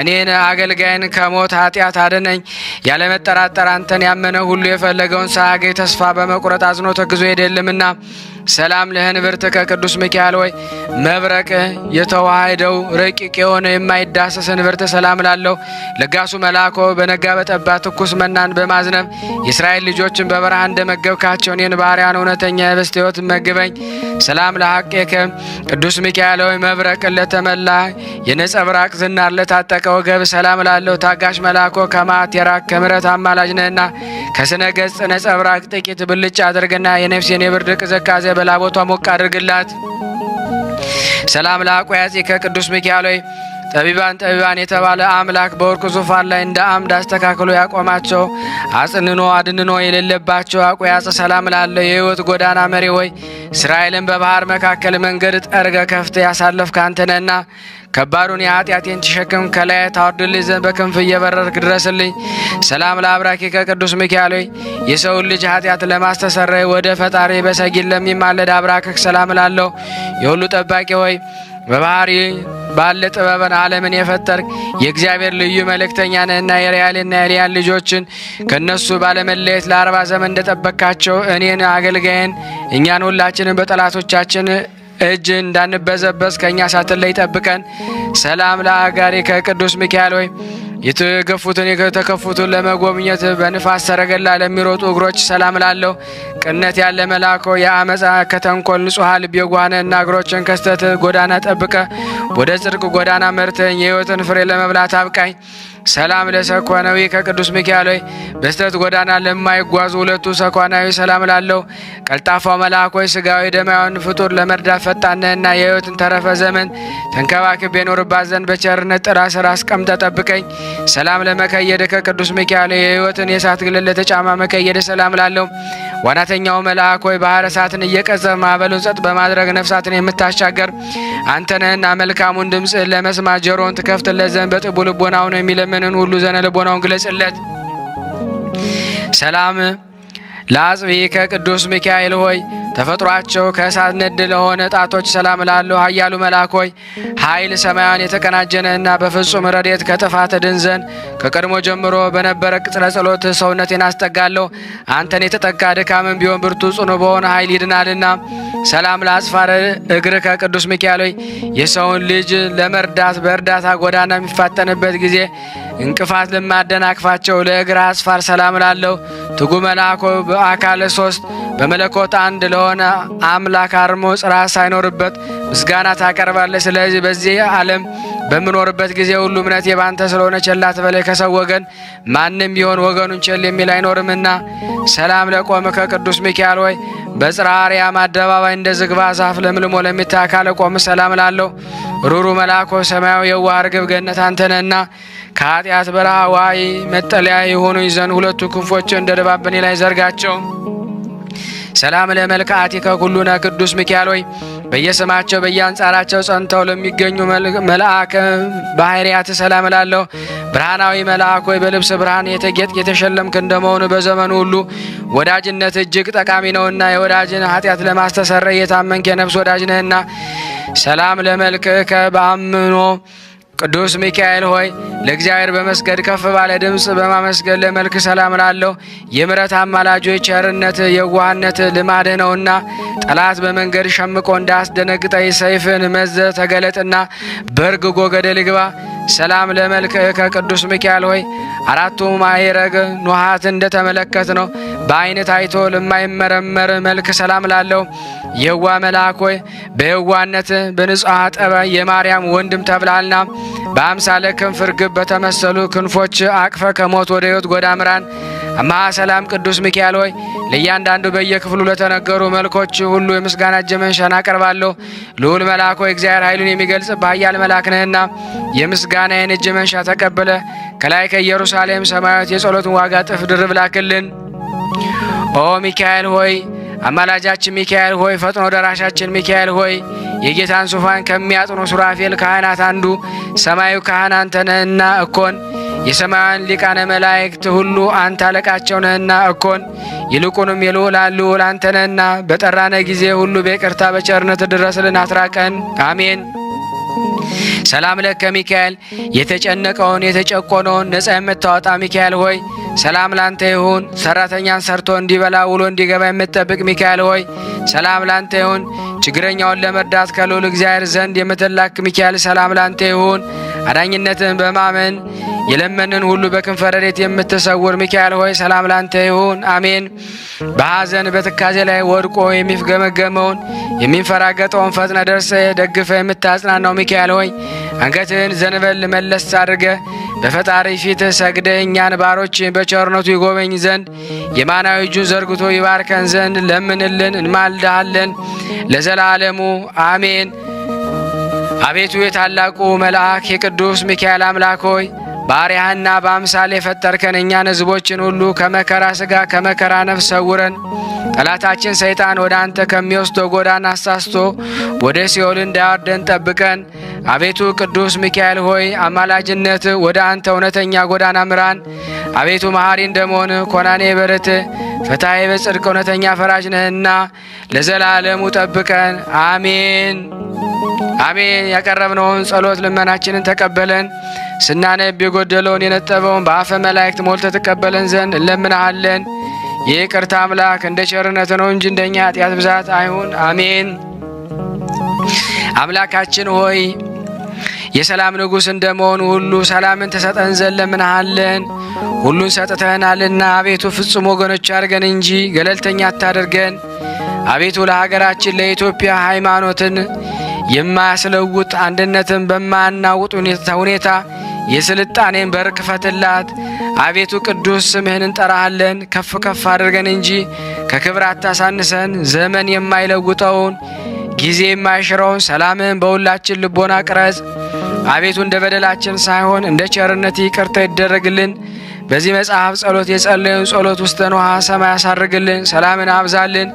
እኔን አገልጋይን ከሞት ኃጢአት አድነኝ። ያለመጠራጠር አንተን ያመነ ሁሉ የፈለገውን ሳያገኝ ተስፋ በመቁረጥ አዝኖ ተግዞ ሄደልምና ሰላም ለህንብርት ከቅዱስ ሚካኤል ሆይ መብረቅ የተዋሃደው ረቂቅ የሆነ የማይዳሰስ ህንብርት ሰላም ላለሁ። ለጋሱ መልአኮ በነጋ በጠባ ትኩስ መናን በማዝነብ የእስራኤል ልጆችን በበረሃ እንደመገብካቸው እኔን ባሪያን እውነተኛ የህብስት ሕይወት መግበኝ። ሰላም ለሐቄከ ቅዱስ ሚካኤል ሆይ መብረቅ ለተመላ የነጸብራቅ ዝናር ለታጠቀ ወገብ ሰላም ላለሁ። ታጋሽ መልአኮ ከመዓት የራቅ ከምሕረት አማላጅ ነህና ከስነ ገጽ ነጸብራቅ ጥቂት ብልጭ አድርግና የነፍሴን የብርድ ቅዝቃዜ በላቦቷ ሞቅ አድርግላት። ሰላም ለአቆያጺከ ቅዱስ ሚካኤል ሆይ ጠቢባን የተባለ አምላክ በወርቅ ዙፋን ላይ እንደ አምድ አስተካክሎ ያቆማቸው አጽንኖ አድንኖ የሌለባቸው አቆያጽ ሰላም ላለ። የሕይወት ጎዳና መሪ ሆይ እስራኤልን በባህር መካከል መንገድ ጠርገ ከፍተ ያሳለፍክ አንተ ነህና ከባዱን የኃጢአቴን ሸክም ከላይ ታወርድልኝ ዘንድ በክንፍ እየበረርክ ድረስልኝ። ሰላም ለአብራኪከ ቅዱስ ሚካኤል ሆይ የሰውን ልጅ ኃጢአት ለማስተሰረይ ወደ ፈጣሪ በሰጊድ ለሚማለድ አብራክህ ሰላም ላለሁ። የሁሉ ጠባቂ ሆይ በባህሪ ባለ ጥበብን ዓለምን የፈጠርክ የእግዚአብሔር ልዩ መልእክተኛ ነህና የሪያልና የሪያን ልጆችን ከነሱ ባለመለየት ለ40 ዘመን እንደጠበቅካቸው እኔን አገልጋይን እኛን ሁላችንን በጠላቶቻችን እጅ እንዳንበዘበዝ ከእኛ ሳትለይ ጠብቀን። ሰላም ለአጋሪከ ቅዱስ ሚካኤል ሆይ የተገፉትን የተከፉትን ለመጎብኘት በንፋስ ሰረገላ ለሚሮጡ እግሮች ሰላም ላለሁ። ቅነት ያለ መልአኮ የአመፃ ከተንኮል ንጹሐ ልብ የጓነና እግሮችን ከስተት ጎዳና ጠብቀ ወደ ጽድቅ ጎዳና መርተኝ የሕይወትን ፍሬ ለመብላት አብቃኝ። ሰላም ለሰኳናዊ ከቅዱስ ሚካኤል ሆይ በስተት ጎዳና ለማይጓዙ ሁለቱ ሰኳናዊ ሰላም ላለሁ። ቀልጣፋው መልአክ ሆይ ስጋዊ ደማዊን ፍጡር ለመርዳት ፈጣን ነህና የሕይወትን ተረፈ ዘመን ተንከባክቤ ኖርባት ዘንድ በቸርነት ጥላ ስር አስቀምጠ ጠብቀኝ። ሰላም ለመከየድ ከቅዱስ ሚካኤል የሕይወትን የእሳት ግልል ለተጫማ መከየድ ሰላም ላለሁ። ዋናተኛው መልአክ ሆይ ባህረ እሳትን እየቀዘፍ ማዕበሉን ጸጥ በማድረግ ነፍሳትን የምታሻገር አንተ ነህና መልካሙን ድምፅ ለመስማት ጆሮውን ትከፍትለት ዘንድ በጥቡ ልቦናው ነው የሚለምንን ሁሉ ዘነ ልቦናውን ግለጽለት። ሰላም ለአጽብዒከ ቅዱስ ሚካኤል ሆይ ተፈጥሯቸው ከእሳት ነድ ለሆነ ጣቶች ሰላም ላለሁ። ኃያሉ መልአክ ሆይ ኃይል ሰማያን የተቀናጀነህና በፍጹም ረድኤት ከጥፋት ድን ዘንድ ከቀድሞ ጀምሮ በነበረ ቅጽረ ጸሎት ሰውነቴን አስጠጋለሁ። አንተን የተጠጋ ድካምን ቢሆን ብርቱ ጽኑ በሆነ ኃይል ይድናልና። ሰላም ለአጽፋረ እግርከ ቅዱስ ሚካኤል ሆይ የሰውን ልጅ ለመርዳት በእርዳታ ጎዳና የሚፋጠንበት ጊዜ እንቅፋት ለማደናቅፋቸው ለእግር አጽፋር ሰላም ላለሁ። ትጉ መልአኮ በአካለ 3 በመለኮት አንድ ለሆነ አምላክ አርሞ ጽራ ሳይኖርበት ምስጋና ታቀርባለህ። ስለዚህ በዚህ ዓለም በምኖርበት ጊዜ ሁሉ እምነቴ ባንተ ስለሆነ ቸል አትበለኝ። ከሰው ወገን ማንም ቢሆን ወገኑን ቸል የሚል አይኖርምና። ሰላም ለቆምከ ቅዱስ ሚካኤል ሆይ በጽርሐ አርያም አደባባይ እንደ ዝግባ ዛፍ ለምልሞ ለሚታይ አካለ ቆም ሰላም ላለው ሩሩ መልአክ ሆይ ሰማያዊ የዋህ ርግብ ገነት አንተ ነህና ከኃጢአት በረሃ ዋይ መጠለያ የሆኑኝ ዘንድ ሁለቱ ክንፎች እንደ ድባብ በእኔ ላይ ዘርጋቸው። ሰላም ለመልክዓቲከ ኩሉነ ቅዱስ ሚካኤል ሆይ በየስማቸው በየአንጻራቸው ጸንተው ለሚገኙ መልአክ ባህርያት ሰላም እላለሁ። ብርሃናዊ መልአክ ሆይ በልብስ ብርሃን የተጌጥ የተሸለምክ እንደመሆኑ በዘመኑ ሁሉ ወዳጅነት እጅግ ጠቃሚ ነውና የወዳጅን ኃጢአት ለማስተሰረይ የታመንክ የነፍስ ወዳጅ ነህና ሰላም ለመልክከ በአምኖ ቅዱስ ሚካኤል ሆይ ለእግዚአብሔር በመስገድ ከፍ ባለ ድምፅ በማመስገን ለመልክ ሰላም ላለው የምሕረት አማላጆች ቸርነት የዋህነት ልማድህ ነውና ጠላት በመንገድ ሸምቆ እንዳያስደነግጠኝ ሰይፍን መዘ ተገለጥና በርግጎ ገደል ግባ። ሰላም ለመልክከ ቅዱስ ሚካኤል ሆይ አራቱ ማዕረግ ኖሃት እንደተመለከት ነው በዓይን ታይቶ ለማይመረመር መልክ ሰላም ላለው የዋ መልአክ ሆይ በየዋነት በንጹሕ ጠባይ የማርያም ወንድም ተብላልና በአምሳለ ክንፍ ርግብ በተመሰሉ ክንፎች አቅፈ ከሞት ወደ ሕይወት ጎዳ ምራን። አምሃ ሰላም ቅዱስ ሚካኤል ሆይ ለእያንዳንዱ በየክፍሉ ለተነገሩ መልኮች ሁሉ የምስጋና እጅ መንሻን አቀርባለሁ። ልዑል መልአክ ሆይ እግዚአብሔር ኃይሉን የሚገልጽ በኃያል መልአክ ነህና የምስጋናዬን እጅ መንሻ ተቀበለ ከላይ ከኢየሩሳሌም ሰማያዊት የጸሎትን ዋጋ እጥፍ ድርብ ላክልን። ኦ ሚካኤል ሆይ አማላጃችን ሚካኤል ሆይ ፈጥኖ ደራሻችን ሚካኤል ሆይ የጌታን ዙፋን ከሚያጥኑ ሱራፌል ካህናት አንዱ ሰማዩ ካህን አንተ ነህና እኮን የሰማያን ሊቃነ መላእክት ሁሉ አንተ አለቃቸው ነህና እኮን ይልቁንም የልዑላን ልዑል አንተ ነህና በጠራነ ጊዜ ሁሉ በይቅርታ በቸርነት ድረስልን አትራቀን። አሜን። ሰላም ለከ ሚካኤል የተጨነቀውን የተጨቆነውን ነጻ የምታወጣ ሚካኤል ሆይ ሰላም ላንተ ይሁን። ሰራተኛን ሰርቶ እንዲበላ ውሎ እንዲገባ የምትጠብቅ ሚካኤል ሆይ ሰላም ላንተ ይሁን። ችግረኛውን ለመርዳት ከልዑል እግዚአብሔር ዘንድ የምትላክ ሚካኤል ሰላም ላንተ ይሁን። አዳኝነትን በማመን የለመንን ሁሉ በክንፈ ረድኤት የምትሰውር ሚካኤል ሆይ ሰላም ላንተ ይሁን። አሜን። በሐዘን በትካዜ ላይ ወድቆ የሚፍገመገመውን የሚንፈራገጠውን ፈጥነ ደርሰ ደግፈ የምታጽናናው ሚካኤል ሆይ አንገትህን ዘንበል መለስ አድርገ በፈጣሪ ፊት ሰግደ እኛን ባሮች በቸርነቱ ይጎበኝ ዘንድ የማናዊ እጁን ዘርግቶ ይባርከን ዘንድ ለምንልን እንማልድሃለን ለዘላለሙ አሜን። አቤቱ የታላቁ መልአክ የቅዱስ ሚካኤል አምላክ ሆይ ባሪያህና በአምሳሌ የፈጠርከን እኛን ሕዝቦችን ሁሉ ከመከራ ሥጋ ከመከራ ነፍስ ሰውረን። ጠላታችን ሰይጣን ወደ አንተ ከሚወስደው ጎዳና አሳስቶ ወደ ሲኦል እንዳያወርደን ጠብቀን። አቤቱ ቅዱስ ሚካኤል ሆይ አማላጅነት ወደ አንተ እውነተኛ ጎዳና ምራን። አቤቱ መሐሪ እንደመሆን ኮናኔ በረት ፈታዬ በጽድቅ እውነተኛ ፈራጅ ነህና ለዘላለሙ ጠብቀን። አሜን አሜን። ያቀረብነውን ጸሎት ልመናችንን ተቀበለን። ስናነብ የጎደለውን የነጠበውን በአፈ መላእክት ሞልተ ተቀበለን ዘንድ እንለምናሃለን። ይቅርታ አምላክ እንደ ቸርነት ነው እንጂ እንደኛ ኃጢአት ብዛት አይሁን። አሜን። አምላካችን ሆይ የሰላም ንጉሥ እንደመሆኑ ሁሉ ሰላምን ተሰጠን ዘንድ ለምንሃለን። ሁሉን ሰጥተናልና አቤቱ ፍጹም ወገኖች አድርገን እንጂ ገለልተኛ አታደርገን። አቤቱ ለሀገራችን ለኢትዮጵያ ሃይማኖትን የማያስለውጥ አንድነትን በማያናውጥ ሁኔታ የስልጣኔን በር ክፈትላት። አቤቱ ቅዱስ ስምህን እንጠራሃለን። ከፍ ከፍ አድርገን እንጂ ከክብር አታሳንሰን። ዘመን የማይለውጠውን ጊዜ የማይሽረውን ሰላምህን በሁላችን ልቦና ቅረጽ። አቤቱ እንደ በደላችን ሳይሆን እንደ ቸርነት ይቅርታ ይደረግልን። በዚህ መጽሐፍ ጸሎት የጸለዩን ጸሎት ውስጥ ንውሃ ሰማይ ያሳርግልን። ሰላምን አብዛልን።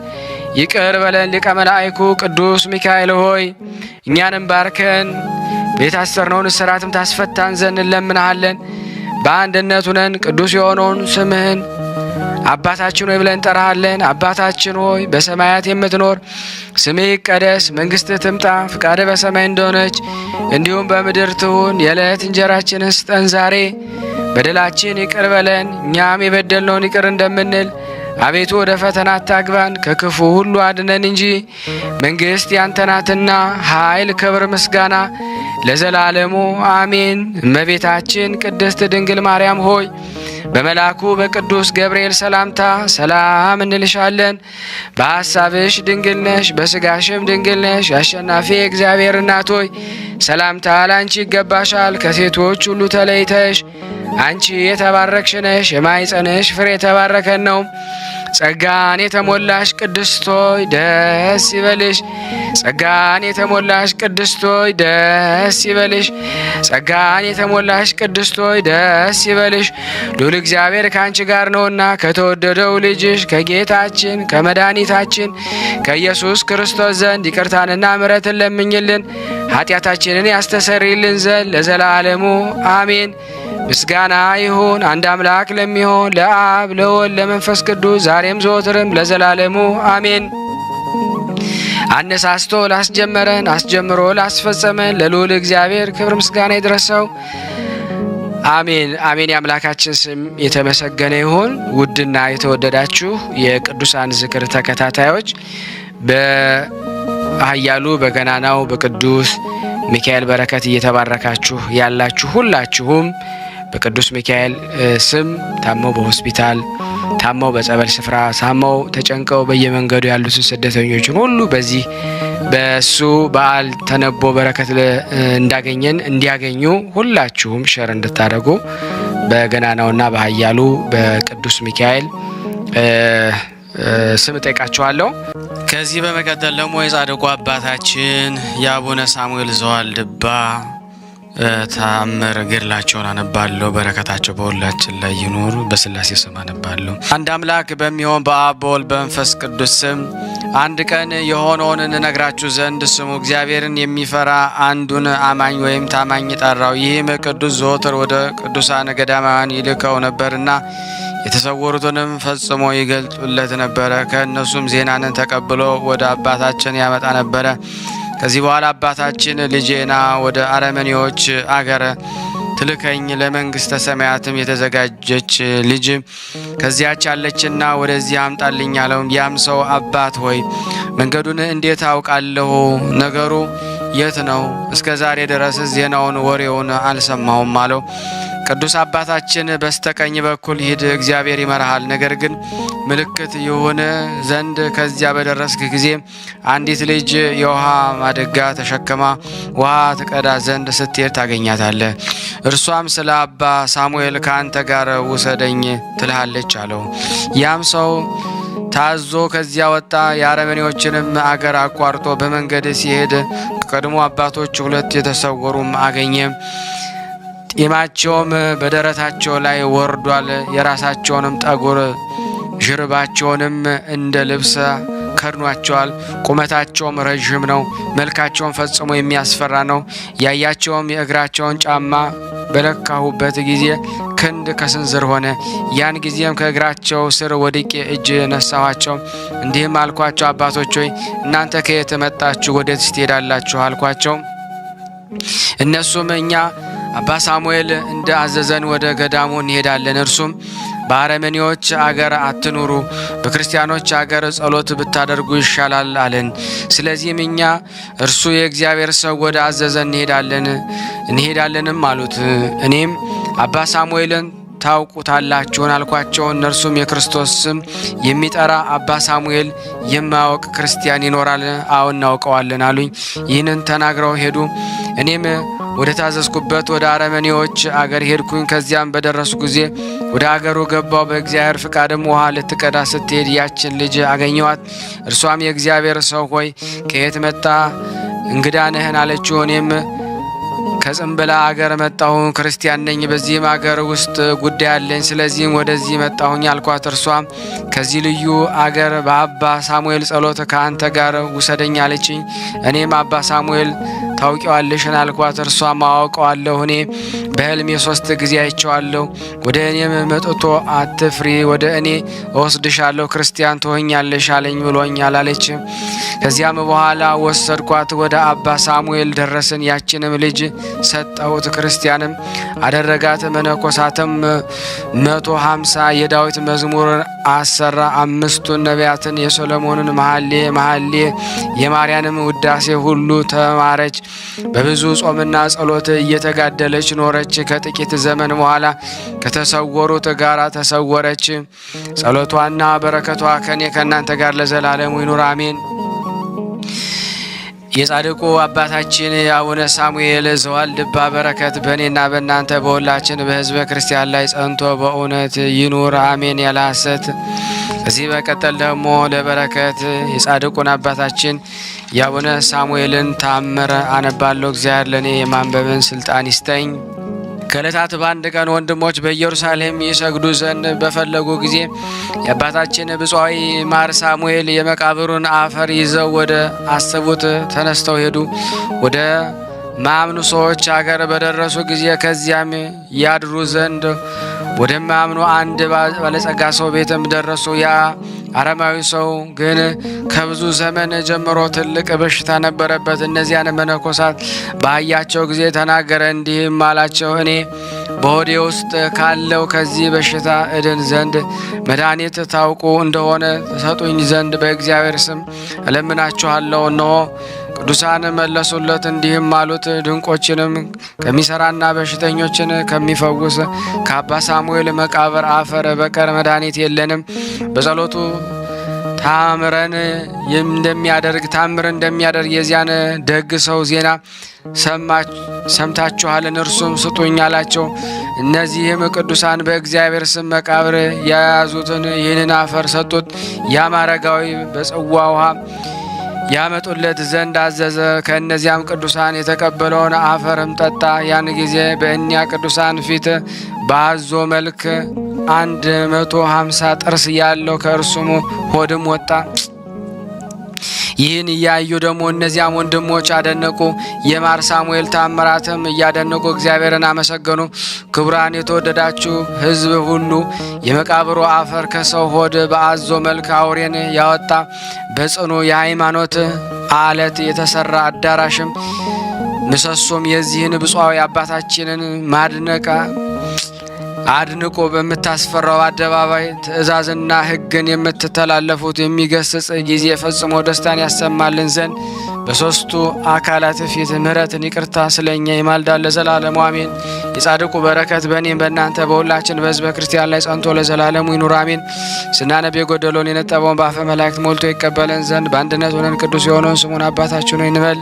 ይቅር በለን። ሊቀ መላእክቱ ቅዱስ ሚካኤል ሆይ እኛንም ባርከን። የታሰርነውን እስራትም ታስፈታን ዘንድ እንለምንሃለን። በአንድነት ሆነን ቅዱስ የሆነውን ስምህን አባታችን ሆይ ብለን እንጠራሃለን። አባታችን ሆይ በሰማያት የምትኖር ስምህ ይቀደስ፣ መንግሥትህ ትምጣ፣ ፍቃድህ በሰማይ እንደሆነች እንዲሁም በምድር ትሁን። የዕለት እንጀራችንን ስጠን ዛሬ፣ በደላችን ይቅር በለን እኛም የበደልነውን ይቅር እንደምንል። አቤቱ ወደ ፈተና አታግባን ከክፉ ሁሉ አድነን እንጂ መንግሥት ያንተ ናትና ኃይል፣ ክብር፣ ምስጋና ለዘላለሙ አሜን። እመቤታችን ቅድስት ድንግል ማርያም ሆይ በመልአኩ በቅዱስ ገብርኤል ሰላምታ ሰላም እንልሻለን። በሐሳብሽ ድንግል ነሽ፣ በሥጋሽም ድንግል ነሽ። አሸናፊ እግዚአብሔር እናት ሆይ ሰላምታ ላንቺ ይገባሻል። ከሴቶች ሁሉ ተለይተሽ አንቺ የተባረክሽ ነሽ። የማኅፀንሽ ፍሬ የተባረከ ነው። ጸጋን የተሞላሽ ቅድስት ሆይ ደስ ይበልሽ። ጸጋን የተሞላሽ ቅድስት ሆይ ደስ ይበልሽ። ጸጋን የተሞላሽ ቅድስት ሆይ ደስ ይበልሽ። ልዑል እግዚአብሔር ከአንቺ ጋር ነውና ከተወደደው ልጅሽ ከጌታችን ከመድኃኒታችን ከኢየሱስ ክርስቶስ ዘንድ ይቅርታንና ምሕረትን ለምኝልን ኃጢአታችንን ያስተሰርይልን ዘንድ ለዘላለሙ አሜን። ምስጋና ይሁን አንድ አምላክ ለሚሆን ለአብ ለወልድ ለመንፈስ ቅዱስ ዛሬም ዘወትርም ለዘላለሙ አሜን። አነሳስቶ ላስጀመረን አስጀምሮ ላስፈጸመን ለልዑል እግዚአብሔር ክብር ምስጋና ይድረሰው። አሜን አሜን። የአምላካችን ስም የተመሰገነ ይሁን። ውድና የተወደዳችሁ የቅዱሳን ዝክር ተከታታዮች በኃያሉ በገናናው በቅዱስ ሚካኤል በረከት እየተባረካችሁ ያላችሁ ሁላችሁም በቅዱስ ሚካኤል ስም ታመው በሆስፒታል ታመው በጸበል ስፍራ ታመው ተጨንቀው በየመንገዱ ያሉትን ስደተኞችን ሁሉ በዚህ በሱ በዓል ተነቦ በረከት እንዲያገኙ ሁላችሁም ሸር እንድታደርጉ በገናናውና በኃያሉ በቅዱስ ሚካኤል ስም ጠይቃችኋለሁ። ከዚህ በመቀጠል ደግሞ የጻድቁ አባታችን የአቡነ ሳሙኤል ዘዋልድባ ተአምር ገድላቸውን አነባለሁ። በረከታቸው በሁላችን ላይ ይኑር። በስላሴ ስም አነባለሁ። አንድ አምላክ በሚሆን በአብ በወልድ በመንፈስ ቅዱስ ስም አንድ ቀን የሆነውን እንነግራችሁ ዘንድ ስሙ እግዚአብሔርን የሚፈራ አንዱን አማኝ ወይም ታማኝ ጠራው። ይህም ቅዱስ ዘወትር ወደ ቅዱሳን ገዳማውያን ይልከው ነበርና የተሰወሩትንም ፈጽሞ ይገልጡለት ነበረ። ከእነሱም ዜናንን ተቀብሎ ወደ አባታችን ያመጣ ነበረ። ከዚህ በኋላ አባታችን ልጄና ወደ አረመኔዎች አገር ትልከኝ ለመንግስተ ሰማያትም የተዘጋጀች ልጅ ከዚያች አለችና ወደዚህ አምጣልኝ አለው። ያም ሰው አባት ሆይ መንገዱን እንዴት አውቃለሁ? ነገሩ የት ነው? እስከ ዛሬ ድረስ ዜናውን ወሬውን አልሰማሁም አለው። ቅዱስ አባታችን በስተቀኝ በኩል ሂድ፣ እግዚአብሔር ይመራሃል። ነገር ግን ምልክት ይሁን ዘንድ ከዚያ በደረስክ ጊዜ አንዲት ልጅ የውሃ ማድጋ ተሸክማ ውሃ ትቀዳ ዘንድ ስትሄድ ታገኛታለህ። እርሷም ስለ አባ ሳሙኤል ከአንተ ጋር ውሰደኝ ትልሃለች አለው። ያም ሰው ታዞ ከዚያ ወጣ። የአረመኔዎችንም አገር አቋርጦ በመንገድ ሲሄድ ከቀድሞ አባቶች ሁለት የተሰወሩም አገኘ። ጢማቸውም በደረታቸው ላይ ወርዷል። የራሳቸውንም ጠጉር ዥርባቸውንም እንደ ልብስ ከድኗቸዋል። ቁመታቸውም ረዥም ነው። መልካቸውም ፈጽሞ የሚያስፈራ ነው። ያያቸውም የእግራቸውን ጫማ በለካሁበት ጊዜ ክንድ ከስንዝር ሆነ። ያን ጊዜም ከእግራቸው ስር ወድቄ እጅ ነሳኋቸው። እንዲህም አልኳቸው፣ አባቶች ሆይ እናንተ ከየት መጣችሁ? ወዴትስ ትሄዳላችሁ? አልኳቸው። እነሱም እኛ አባ ሳሙኤል እንደ አዘዘን ወደ ገዳሙ እንሄዳለን። እርሱም በአረመኔዎች አገር አትኑሩ፣ በክርስቲያኖች አገር ጸሎት ብታደርጉ ይሻላል አለን። ስለዚህም እኛ እርሱ የእግዚአብሔር ሰው ወደ አዘዘን እንሄዳለንም አሉት። እኔም አባ ሳሙኤልን ታውቁታላችሁን አልኳቸው። እነርሱም የክርስቶስ ስም የሚጠራ አባ ሳሙኤል የማያውቅ ክርስቲያን ይኖራል? አዎ እናውቀዋለን አሉኝ። ይህንን ተናግረው ሄዱ። እኔም ወደ ታዘዝኩበት ወደ አረመኔዎች አገር ሄድኩኝ። ከዚያም በደረሱ ጊዜ ወደ አገሩ ገባው። በእግዚአብሔር ፍቃድም ውሃ ልትቀዳ ስትሄድ ያችን ልጅ አገኘዋት። እርሷም የእግዚአብሔር ሰው ሆይ ከየት መጣ? እንግዳ ነህን? አለችው። እኔም ከጽንብላ አገር መጣሁ፣ ክርስቲያን ነኝ። በዚህም አገር ውስጥ ጉዳይ አለኝ፣ ስለዚህም ወደዚህ መጣሁኝ አልኳት። እርሷም ከዚህ ልዩ አገር በአባ ሳሙኤል ጸሎት ከአንተ ጋር ውሰደኝ አለችኝ። እኔም አባ ሳሙኤል ታውቂዋለሽን አልኳት። እርሷም አውቀዋለሁ፣ እኔ በሕልሜ 3 ጊዜ አይቼዋለሁ። ወደ እኔም መጥቶ አትፍሪ፣ ወደ እኔ እወስድሻለሁ፣ ክርስቲያን ትሆኛለሽ አለኝ ብሎኛል አለች። ከዚያም በኋላ ወሰድኳት፣ ወደ አባ ሳሙኤል ደረስን። ያችንም ልጅ ሰጠሁት፣ ክርስቲያንም አደረጋት። መነኮሳትም 150 የዳዊት መዝሙር አሰራ። 5ቱን ነቢያትን የሶሎሞንን መሐሌ የማርያንም ውዳሴ ሁሉ ተማረች። በብዙ ጾምና ጸሎት እየተጋደለች ኖረች። ከጥቂት ዘመን በኋላ ከተሰወሩት ጋር ተሰወረች። ጸሎቷና በረከቷ ከኔ ከእናንተ ጋር ለዘላለሙ ይኑር አሜን። የጻድቁ አባታችን የአቡነ ሳሙኤል ዘዋልድባ በረከት በእኔና በእናንተ በሁላችን በሕዝበ ክርስቲያን ላይ ጸንቶ በእውነት ይኑር አሜን ያለ ሐሰት። ከዚህ በቀጠል ደግሞ ለበረከት የጻድቁን አባታችን የአቡነ ሳሙኤልን ታምር አነባለሁ። እግዚአብሔር ለእኔ የማንበብን ስልጣን ይስጠኝ። ከዕለታት በአንድ ቀን ወንድሞች በኢየሩሳሌም ይሰግዱ ዘንድ በፈለጉ ጊዜ የአባታችን ብፁዓዊ ማር ሳሙኤል የመቃብሩን አፈር ይዘው ወደ አሰቡት ተነስተው ሄዱ። ወደ ማምኑ ሰዎች አገር በደረሱ ጊዜ ከዚያም ያድሩ ዘንድ ወደማያምኑ አንድ ባለጸጋ ሰው ቤትም ደረሱ። ያ አረማዊ ሰው ግን ከብዙ ዘመን ጀምሮ ትልቅ በሽታ ነበረበት። እነዚያን መነኮሳት ባያቸው ጊዜ ተናገረ፣ እንዲህም አላቸው፣ እኔ በሆዴ ውስጥ ካለው ከዚህ በሽታ እድን ዘንድ መድኃኒት ታውቁ እንደሆነ ተሰጡኝ ዘንድ በእግዚአብሔር ስም እለምናችኋለሁ። እነሆ ቅዱሳን መለሱለት፣ እንዲህም አሉት፣ ድንቆችንም ከሚሰራና በሽተኞችን ከሚፈውስ ከአባ ሳሙኤል መቃብር አፈር በቀር መድኃኒት የለንም። በጸሎቱ ታምር እንደሚያደርግ የዚያን ደግ ሰው ዜና ሰምታችኋልን? እርሱም ስጡኝ አላቸው። እነዚህም ቅዱሳን በእግዚአብሔር ስም መቃብር የያዙትን ይህንን አፈር ሰጡት። ያም አረጋዊ በጽዋ ውሃ ያመጡለት ዘንድ አዘዘ። ከእነዚያም ቅዱሳን የተቀበለውን አፈርም ጠጣ። ያን ጊዜ በእኒያ ቅዱሳን ፊት በአዞ መልክ 150 ጥርስ ያለው ከእርሱም ሆድም ወጣ። ይህን እያዩ ደግሞ እነዚያም ወንድሞች አደነቁ። የማር ሳሙኤል ታምራትም እያደነቁ እግዚአብሔርን አመሰገኑ። ክቡራን የተወደዳችሁ ሕዝብ ሁሉ የመቃብሩ አፈር ከሰው ሆድ በአዞ መልክ አውሬን ያወጣ በጽኑ የሃይማኖት አለት የተሰራ አዳራሽም ምሰሶም የዚህን ብፁዓዊ አባታችንን አድንቆ በምታስፈራው አደባባይ ትእዛዝና ሕግን የምትተላለፉት የሚገስጽ ጊዜ ፈጽሞ ደስታን ያሰማልን ዘንድ በሦስቱ አካላት ፊት ምሕረትን ይቅርታ ስለኛ ይማልዳል ለዘላለሙ አሜን። የጻድቁ በረከት በእኔም በእናንተ በሁላችን በሕዝበ ክርስቲያን ላይ ጸንቶ ለዘላለሙ ይኑር አሜን። ስናነብ የጎደለውን የነጠበውን በአፈ መላእክት ሞልቶ ይቀበለን ዘንድ በአንድነት ሆነን ቅዱስ የሆነውን ስሙን አባታችን ሆይ እንበል።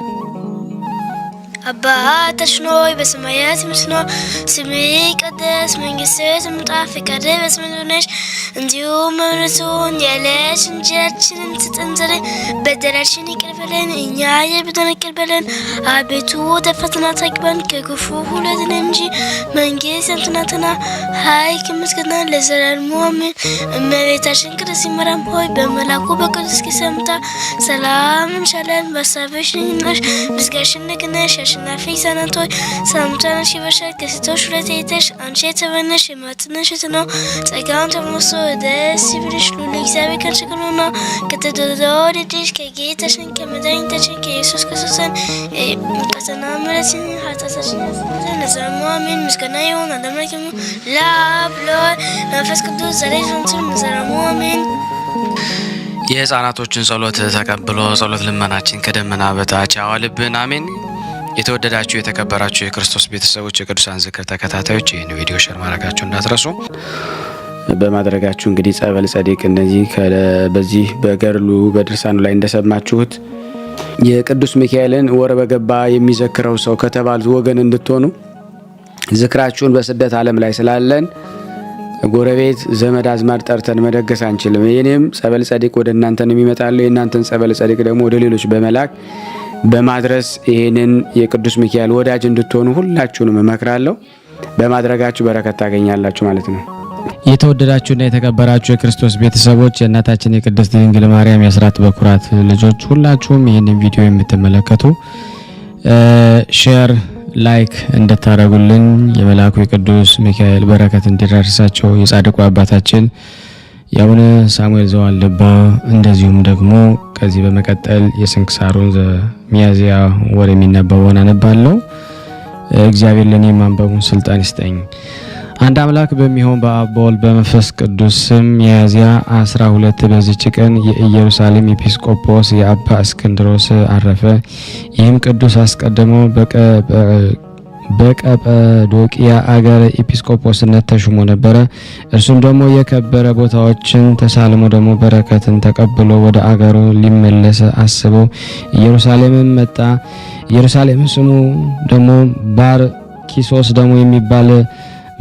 አባታችን ሆይ በሰማያት የምትኖር፣ ስምህ ይቀደስ፣ መንግስትህ ትምጣ፣ ፈቃድህ በሰማይ እንደሆነች እንዲሁም በምድር ትሁን። የዕለት እንጀራችንን ስጠን ዛሬ፣ በደላችንን ይቅር በለን እኛ የበደሉንን ይቅር በለን፣ አቤቱ ወደ ፈተና አታግባን ከክፉ ሁሉ አድነን እንጂ መንግስት ያንተ ናትና፣ ኃይል ምስጋና ለዘላለሙ አሜን። እመቤታችን ቅድስት ማርያም ሆይ በመልአኩ በቅዱስ ጊዮርጊስ ሰላምታ ሰላም እንልሻለን። በሐሳብሽ ድንግል ነሽ፣ በሥጋሽ ድንግል ነሽ። አሸናፊ ሕፃናት ሆይ ሰላምታ ላንቺ ይገባሻል። ከሴቶች ሁሉ ተለይተሽ አንቺ የተባረክሽ የማኅፀንሽ ፍሬ ነው። ጸጋን ተሞልተሽ ደስ ይበልሽ፣ ልዑል እግዚአብሔር ካንቺ ጋር ነውና ከተወደደው ልጅሽ ከጌታችን ከመድኃኒታችን ከኢየሱስ ክርስቶስ ይቅርታና ምሕረትን ኃጢአታችንን ያስተሰርይልን ዘንድ ለዘላለሙ አሜን። ምስጋና ይሁን ለአምላካችን ለአብ ለወልድ ለመንፈስ ቅዱስ ዛሬም ዘወትርም ለዘላለሙ አሜን። የሕፃናቶችን ጸሎት ተቀብሎ ጸሎት ልመናችን ከደመና በታች አዋልብን አሜን። የተወደዳችሁ የተከበራችሁ የክርስቶስ ቤተሰቦች የቅዱሳን ዝክር ተከታታዮች ይህን ቪዲዮ ሸር ማድረጋችሁ እንዳትረሱ። በማድረጋችሁ እንግዲህ ጸበል ጸዲቅ እነዚህ በዚህ በገድሉ በድርሳኑ ላይ እንደሰማችሁት የቅዱስ ሚካኤልን ወር በገባ የሚዘክረው ሰው ከተባሉት ወገን እንድትሆኑ ዝክራችሁን በስደት ዓለም ላይ ስላለን ጎረቤት ዘመድ አዝማድ ጠርተን መደገስ አንችልም። የኔም ጸበል ጸዲቅ ወደ እናንተ ነው የሚመጣለው። የእናንተን ጸበል ጸዲቅ ደግሞ ወደ ሌሎች በመላክ በማድረስ ይህንን የቅዱስ ሚካኤል ወዳጅ እንድትሆኑ ሁላችሁንም እመክራለሁ። በማድረጋችሁ በረከት ታገኛላችሁ ማለት ነው። የተወደዳችሁና የተከበራችሁ የክርስቶስ ቤተሰቦች የእናታችን የቅድስት ድንግል ማርያም የአስራት በኩራት ልጆች ሁላችሁም ይህንን ቪዲዮ የምትመለከቱ ሼር ላይክ እንድታደርጉልን የመልአኩ የቅዱስ ሚካኤል በረከት እንዲደርሳቸው የጻድቁ አባታችን የአቡነ ሳሙኤል ዘዋልድባ እንደዚሁም ደግሞ ከዚህ በመቀጠል የስንክሳሩን ሚያዝያ ወር የሚነበበውን አነባለሁ። እግዚአብሔር ለኔ ማንበቡን ስልጣን ይስጠኝ። አንድ አምላክ በሚሆን በአብ በወልድ በመንፈስ ቅዱስ ስም ሚያዝያ 12 በዚች ቀን የኢየሩሳሌም ኤጲስቆጶስ የአባ እስክንድሮስ አረፈ። ይህም ቅዱስ አስቀድሞ በቀጰዶቅያ አገር ኤጲስቆጶስነት ተሹሞ ነበረ። እርሱም ደግሞ የከበረ ቦታዎችን ተሳልሞ ደግሞ በረከትን ተቀብሎ ወደ አገሩ ሊመለስ አስቦ ኢየሩሳሌምን መጣ። ኢየሩሳሌም ስሙ ደግሞ ባርኪሶስ ደግሞ የሚባል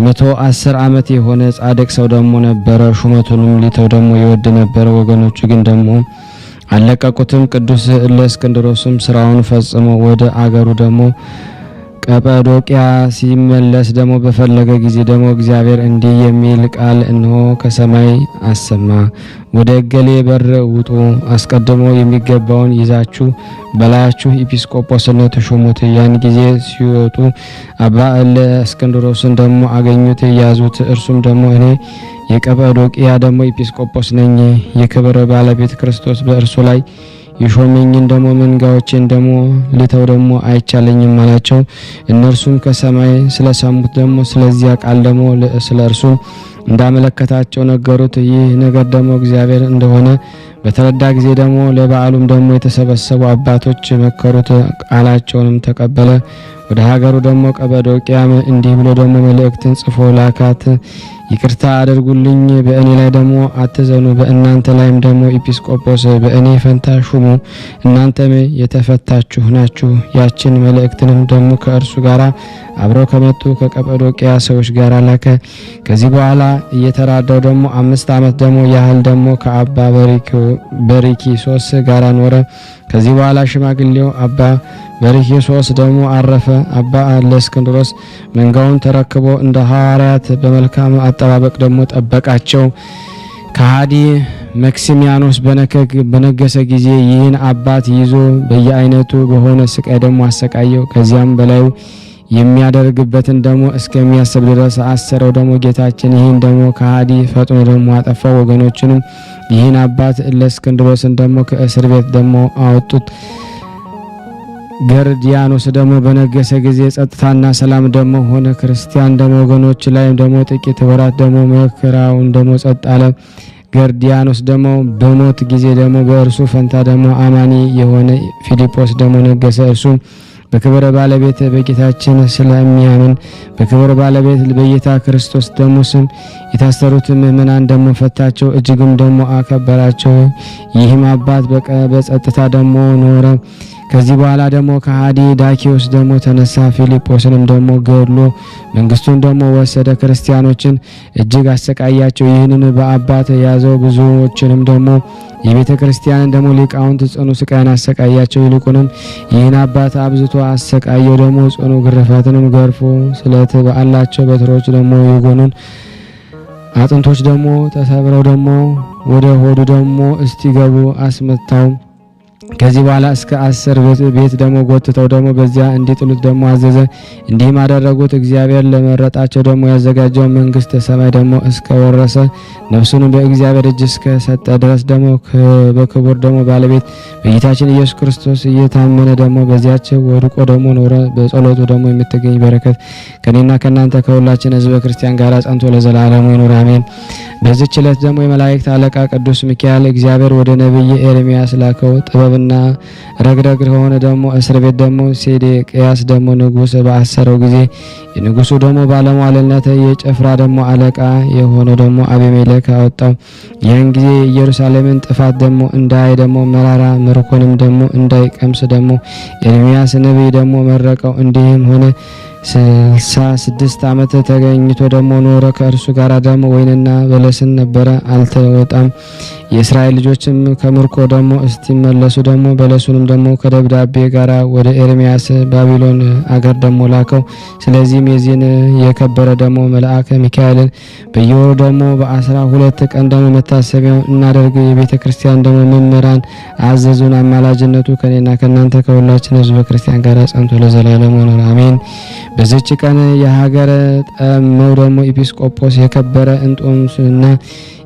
110 ዓመት የሆነ ጻድቅ ሰው ደግሞ ነበረ። ሹመቱንም ሊተው ደግሞ ይወድ ነበረ። ወገኖቹ ግን ደግሞ አለቀቁትም። ቅዱስ እለእስክንድሮስም ስራውን ፈጽሞ ወደ አገሩ ደግሞ ቀጰዶቅያ ሲመለስ ደግሞ በፈለገ ጊዜ ደግሞ እግዚአብሔር እንዲህ የሚል ቃል እነሆ ከሰማይ አሰማ፣ ወደ እገሌ በር ውጡ፣ አስቀድሞ የሚገባውን ይዛችሁ በላያችሁ ኤጲስቆጶስነት ሹሙት። ያን ጊዜ ሲወጡ አባ እለእስክንድሮስን ደግሞ አገኙት፣ ያዙት። እርሱም ደግሞ እኔ የቀጰዶቅያ ደግሞ ኤጲስቆጶስ ነኝ፣ የክብር ባለቤት ክርስቶስ በእርሱ ላይ የሾመኝን ደግሞ መንጋዎችን ደግሞ ልተው ደግሞ አይቻለኝም አላቸው። እነርሱም ከሰማይ ስለሰሙት ደግሞ ስለዚያ ቃል ደግሞ ስለ እርሱ እንዳመለከታቸው ነገሩት። ይህ ነገር ደግሞ እግዚአብሔር እንደሆነ በተረዳ ጊዜ ደግሞ ለበዓሉም ደግሞ የተሰበሰቡ አባቶች መከሩት፣ ቃላቸውንም ተቀበለ። ወደ ሀገሩ ደግሞ ቀጰዶቅያ እንዲህ ብሎ ደግሞ መልእክትን ጽፎ ላካት። ይቅርታ አድርጉልኝ፣ በእኔ ላይ ደግሞ አትዘኑ፣ በእናንተ ላይም ደግሞ ኤጲስቆጶስ በእኔ ፈንታ ሹሙ፣ እናንተም የተፈታችሁ ናችሁ። ያችን መልእክትንም ደግሞ ከእርሱ ጋር አብረው ከመጡ ከቀጰዶቅያ ሰዎች ጋር ላከ። ከዚህ በኋላ እየተራዳው ደግሞ 5 ዓመት ደግሞ ያህል ደግሞ ከአባ በሪኪሶስ ጋር ኖረ። ከዚህ በኋላ ሽማግሌው አባ በሪኪሶስ ደግሞ አረፈ። አባ እለእስክንድሮስ መንጋውን ተረክቦ እንደ ሐዋርያት በመልካም አጠባበቅ ደግሞ ጠበቃቸው። ከሃዲ መክሲሚያኖስ በነገሰ ጊዜ ይህን አባት ይዞ በየአይነቱ በሆነ ስቃይ ደግሞ አሰቃየው። ከዚያም በላዩ የሚያደርግበትን ደግሞ እስከሚያስብ ድረስ አሰረው። ደግሞ ጌታችን ይህን ደግሞ ከሃዲ ፈጥኖ ደግሞ አጠፋው። ወገኖችንም ይህን አባት እለእስክንድሮስን ደግሞ ከእስር ቤት ደግሞ አወጡት። ገርዲያኖስ ደግሞ በነገሰ ጊዜ ጸጥታና ሰላም ደግሞ ሆነ። ክርስቲያን ደግሞ ወገኖች ላይ ደግሞ ጥቂት ወራት ደግሞ መከራውን ደግሞ ጸጥ አለ። ገርዲያኖስ ደግሞ በሞት ጊዜ ደግሞ በእርሱ ፈንታ ደግሞ አማኒ የሆነ ፊልጶስ ደግሞ ነገሰ። እርሱ በክብረ ባለቤት በጌታችን ስለሚያምን በክብረ ባለቤት በጌታ ክርስቶስ ደግሞ ስም የታሰሩት ምእመናን ደግሞ ፈታቸው፣ እጅግም ደግሞ አከበራቸው። ይህም አባት በጸጥታ ደግሞ ኖረ። ከዚህ በኋላ ደግሞ ከሃዲ ዳኪዎስ ደግሞ ተነሳ። ፊልጶስንም ደግሞ ገድሎ መንግስቱን ደግሞ ወሰደ። ክርስቲያኖችን እጅግ አሰቃያቸው። ይህንን በአባት ያዘው። ብዙዎችንም ደግሞ የቤተ ክርስቲያንን ደግሞ ሊቃውንት ጽኑ ስቃይን አሰቃያቸው። ይልቁንም ይህን አባት አብዝቶ አሰቃየው። ደግሞ ጽኑ ግርፋትንም ገርፎ ስለት ባላቸው በትሮች ደግሞ የጎኑን አጥንቶች ደግሞ ተሰብረው ደግሞ ወደ ሆዱ ደግሞ እስቲገቡ አስመታው። ከዚህ በኋላ እስከ 10 ቤት ደግሞ ጎትተው ደግሞ በዚያ እንዲጥሉት ደግሞ አዘዘ። እንዲህም አደረጉት። እግዚአብሔር ለመረጣቸው ደግሞ ያዘጋጀው መንግስተ ሰማይ ደግሞ እስከ ወረሰ ነፍሱንም በእግዚአብሔር እጅ እስከ ሰጠ ድረስ ደግሞ በክቡር ደግሞ ባለቤት በጌታችን ኢየሱስ ክርስቶስ እየታመነ ደግሞ በዚያች ወድቆ ደግሞ ኖረ። በጸሎቱ ደግሞ የምትገኝ በረከት ከኔና ከናንተ ከሁላችን ሕዝበ ክርስቲያን ጋር ጸንቶ ለዘላለሙ ይኑር አሜን። በዚህች ዕለት ደግሞ የመላእክት አለቃ ቅዱስ ሚካኤል እግዚአብሔር ወደ ነብይ ኤርሚያስ ላከው። ጥበብና ረግረግ ሆነ ደግሞ እስር ቤት ደግሞ ሴዴቅያስ ደግሞ ንጉስ በአሰረው ጊዜ የንጉሱ ደግሞ ባለሟልነት የጭፍራ ደግሞ አለቃ የሆነው ደግሞ አቤሜሌክ አወጣው። ያን ጊዜ ኢየሩሳሌምን ጥፋት ደግሞ እንዳይ ደግሞ መራራ ምርኮንም ደግሞ እንዳይቀምስ ደግሞ ኤርሚያስ ነብይ ደግሞ መረቀው። እንዲህም ሆነ 66 ዓመት ተገኝቶ ደግሞ ኖረ። ከእርሱ ጋር ደግሞ ወይንና በለስን ነበረ፣ አልተወጣም። የእስራኤል ልጆችም ከምርኮ ደግሞ እስቲመለሱ ደግሞ በለሱንም ደግሞ ከደብዳቤ ጋር ወደ ኤርሚያስ ባቢሎን አገር ደግሞ ላከው። ስለዚህም የዚህን የከበረ ደግሞ መልአክ ሚካኤልን በየወሩ ደግሞ በ12 ቀን ደግሞ መታሰቢያ እናደርግ የቤተ ክርስቲያን ደግሞ መምህራን አዘዙን። አማላጅነቱ ከኔና ከናንተ ከሁላችን ሕዝበ ክርስቲያን ጋር ጸንቶ ለዘላለሙ ይኑር አሜን። በዚች ቀን የሀገረ ጠመው ደግሞ ኤጲስቆጶስ የከበረ እንጦንስና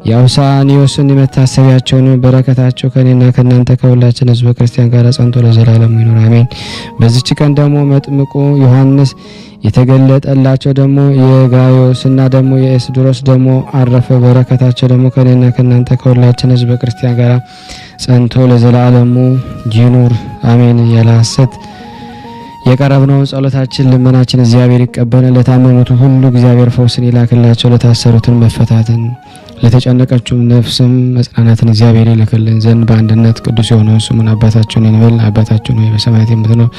የአውሳኒዮስን መታሰቢያቸውን በረከታቸው ከኔና ከናንተ ከሁላችን ሕዝበ ክርስቲያን ጋር ጸንቶ ለዘላለሙ ይኑር አሜን። በዚች ቀን ደግሞ መጥምቁ ዮሐንስ የተገለጠላቸው ደግሞ የጋዮስና ደግሞ የኤስድሮስ ደግሞ አረፈ። በረከታቸው ደግሞ ከኔና ከናንተ ከሁላችን ሕዝበ ክርስቲያን ጋር ጸንቶ ለዘላለሙ ይኑር አሜን። ያለ ሐሰት የቀረብነውን ጸሎታችን ልመናችን እግዚአብሔር ይቀበለን። ለታመሙት ሁሉ እግዚአብሔር ፈውስን ይላክላቸው። ለታሰሩትን መፈታትን፣ ለተጨነቀችው ነፍስም መጽናናትን እግዚአብሔር ይልክልን ዘንድ በአንድነት ቅዱስ የሆነውን ስሙን አባታችን እንበል። አባታችን ሆይ በሰማያት የምትኖር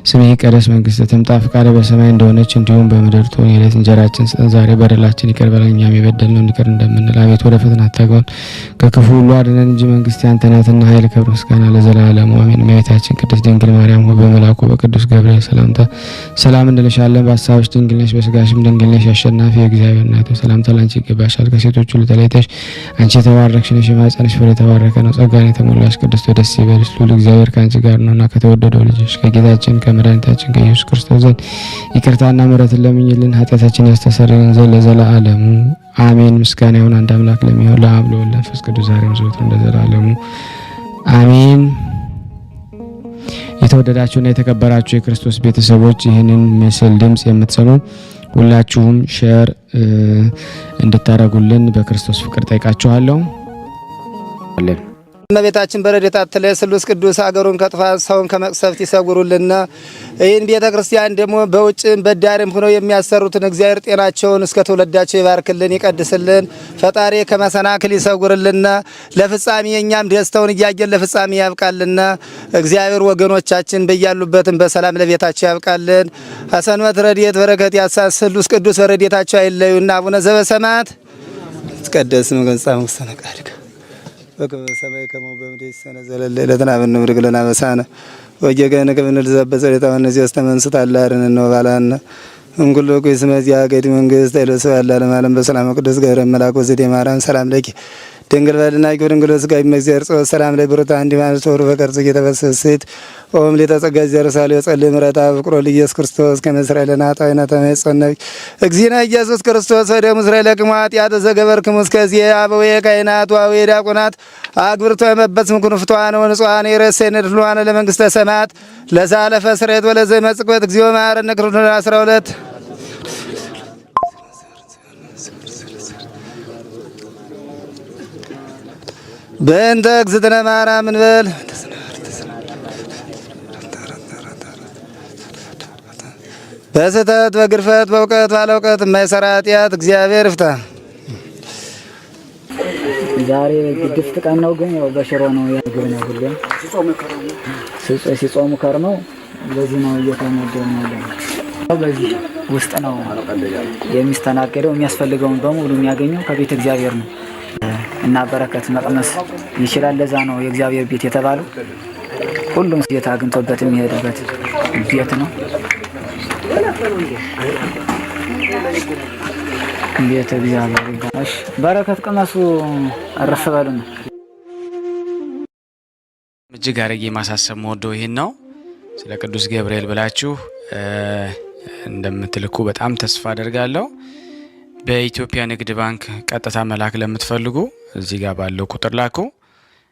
ስምህ ይቀደስ፣ መንግስትህ ትምጣ፣ ፈቃድህ በሰማይ እንደሆነች እንዲሁም በምድር ትሁን። የዕለት እንጀራችንን ስጠን ዛሬ፣ በደላችን ይቅር በለን እኛም የበደልነውን ይቅር እንደምንል፣ አቤቱ ወደ ፈተና አታግባን ከክፉ ሁሉ አድነን እንጂ መንግስት ያንተ ናትና ኃይል፣ ክብር፣ ምስጋና ለዘላለሙ አሜን። እመቤታችን ቅድስት ድንግል ማርያም ሆይ በመልአኩ በቅዱስ ገብርኤል ሰላምታ ሰላም እንልሻለን። በሐሳብሽ ድንግል ነሽ፣ በስጋሽም ድንግል ነሽ። አሸናፊ የእግዚአብሔር እናት ሰላምታ ላንቺ ይገባሻል። ከሴቶች ሁሉ ተለይተሽ አንቺ የተባረክሽ ነሽ፣ የማኅፀንሽ ፍሬ የተባረከ ነው። ጸጋን የተሞላሽ ቅድስት ሆይ ደስ ይበልሽ፣ ልዑል እግዚአብሔር ከአንቺ ጋር ነውና ከተወደደው ልጅሽ ከጌታችን ከመድኃኒታችን ከኢየሱስ ክርስቶስ ዘንድ ይቅርታና ምሕረትን ለምኝልን ኃጢአታችንን ያስተሰርይልን ዘንድ ለዘላለሙ አሜን። ምስጋና ይሁን አንድ አምላክ ለሚሆን ለአብ ለወልድ ለመንፈስ ቅዱስ ዛሬም ዘወትርም ለዘላለሙ አሜን። የተወደዳችሁና የተከበራችሁ የክርስቶስ ቤተሰቦች ይህንን ምስል ድምጽ የምትሰሙ ሁላችሁም ሼር እንድታረጉልን በክርስቶስ ፍቅር ጠይቃችኋለሁ። እመቤታችን በረድኤታ አትለይ፣ ስሉስ ቅዱስ አገሩን ከጥፋት ሰውን ከመቅሰፍት ይሰውሩልና። ይህን ቤተ ክርስቲያን ደግሞ በውጭም በዳርም ሆነው የሚያሰሩትን እግዚአብሔር ጤናቸውን እስከ ትውልዳቸው ይባርክልን ይቀድስልን። ፈጣሪ ከመሰናክል ይሰውርልና። ለፍጻሜ እኛም ደስታውን እያየን ለፍጻሜ ያብቃልና። እግዚአብሔር ወገኖቻችን በያሉበትም በሰላም ለቤታቸው ያብቃልን። ሰንበት ረድኤት በረከት ያሳስ ስሉስ ቅዱስ በረድኤታቸው አይለዩና። አቡነ ዘበሰማያት ይትቀደስ ስምከ ወይትጸድቅ ፈቃድከ በከመ በሰማይ ከማሁ በምድር ሲሳየነ ዘለለ ዕለትነ ሀበነ ንኅድግ ለነ አበሳነ ወጌጋየነ ከመ ንርዛዕ በጸሎተ እምይእዜሰ ተመንሥእ ታላርነ ወባልሐነ እምኩሉ ኩይስ መዚያ ገድ መንግስት አይለሰው ያለ ዓለም በሰላም ቅዱስ ገብርኤል መልአክ ወዘዴ ማርያም ሰላም ለኪ ድንግል በልና ድንግል ስጋ ይመግዚር ጾ ሰላም ላይ ብሩታ አንዲ ማለት ወሩ በቀርጽ እየተበሰሰት ኦም ለተጸጋ ዘርሳለ የጸልይ ምረታ ፍቅሮ ለኢየሱስ ክርስቶስ ከመስራኤልና ታይና ተመጸነብ እግዚእነ ኢየሱስ ክርስቶስ ወደ እስራኤል ከማት ያተዘገበርክሙ እስከዚህ አበዌ ካይናት ወአበዌ ዲያቆናት አግብርቶ የመበጽ ምኩን ፍቷን ወንጹሃን የረሰነ ድሏን ለመንግስተ ሰማያት ለዛለፈ ስሬት ወለዘ መጽቆት እግዚኦ ማረነ ክርስቶስ 12 በእንተ እግዝእትነ ማርያም እንበል። በስህተት በግርፈት በእውቀት ባለ እውቀት የማይሰራ ኃጢአት እግዚአብሔር ይፍታ። ዛሬ ግድፍት ቀን ነው፣ ግን ያው በሽሮ ነው ያገኘው። ሁሌም ሲጾሙ ከርመው በዚህ ነው እየተመደቡ ያለው። በዚህ ውስጥ ነው የሚስተናገደው። የሚያስፈልገውን በሙሉ የሚያገኘው ከቤተ እግዚአብሔር ነው እና በረከት መቅመስ ይችላል። ለዛ ነው የእግዚአብሔር ቤት የተባለው። ሁሉም ጌታ አግኝቶበት የሚሄድበት ቤት ነው። ቤተ እግዚአብሔር ይባላል። በረከት ቅመሱ፣ አረፍ በሉ ነው። እጅግ አድርጌ ማሳሰብ መወደው ይሄን ነው። ስለ ቅዱስ ገብርኤል ብላችሁ እንደምትልኩ በጣም ተስፋ አደርጋለሁ። በኢትዮጵያ ንግድ ባንክ ቀጥታ መላክ ለምትፈልጉ እዚህ ጋር ባለው ቁጥር ላኩ።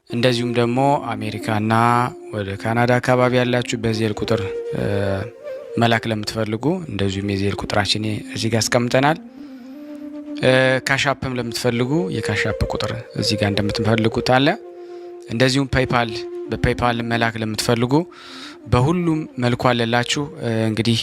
እንደዚሁም ደግሞ አሜሪካና ወደ ካናዳ አካባቢ ያላችሁ በዜል ቁጥር መላክ ለምትፈልጉ እንደዚሁም የዜል ቁጥራችን እዚህ ጋር አስቀምጠናል። ካሻፕም ለምትፈልጉ የካሻፕ ቁጥር እዚህ ጋር እንደምትፈልጉት አለ። እንደዚሁም ፔይፓል በፔይፓል መላክ ለምትፈልጉ በሁሉም መልኩ አለላችሁ። እንግዲህ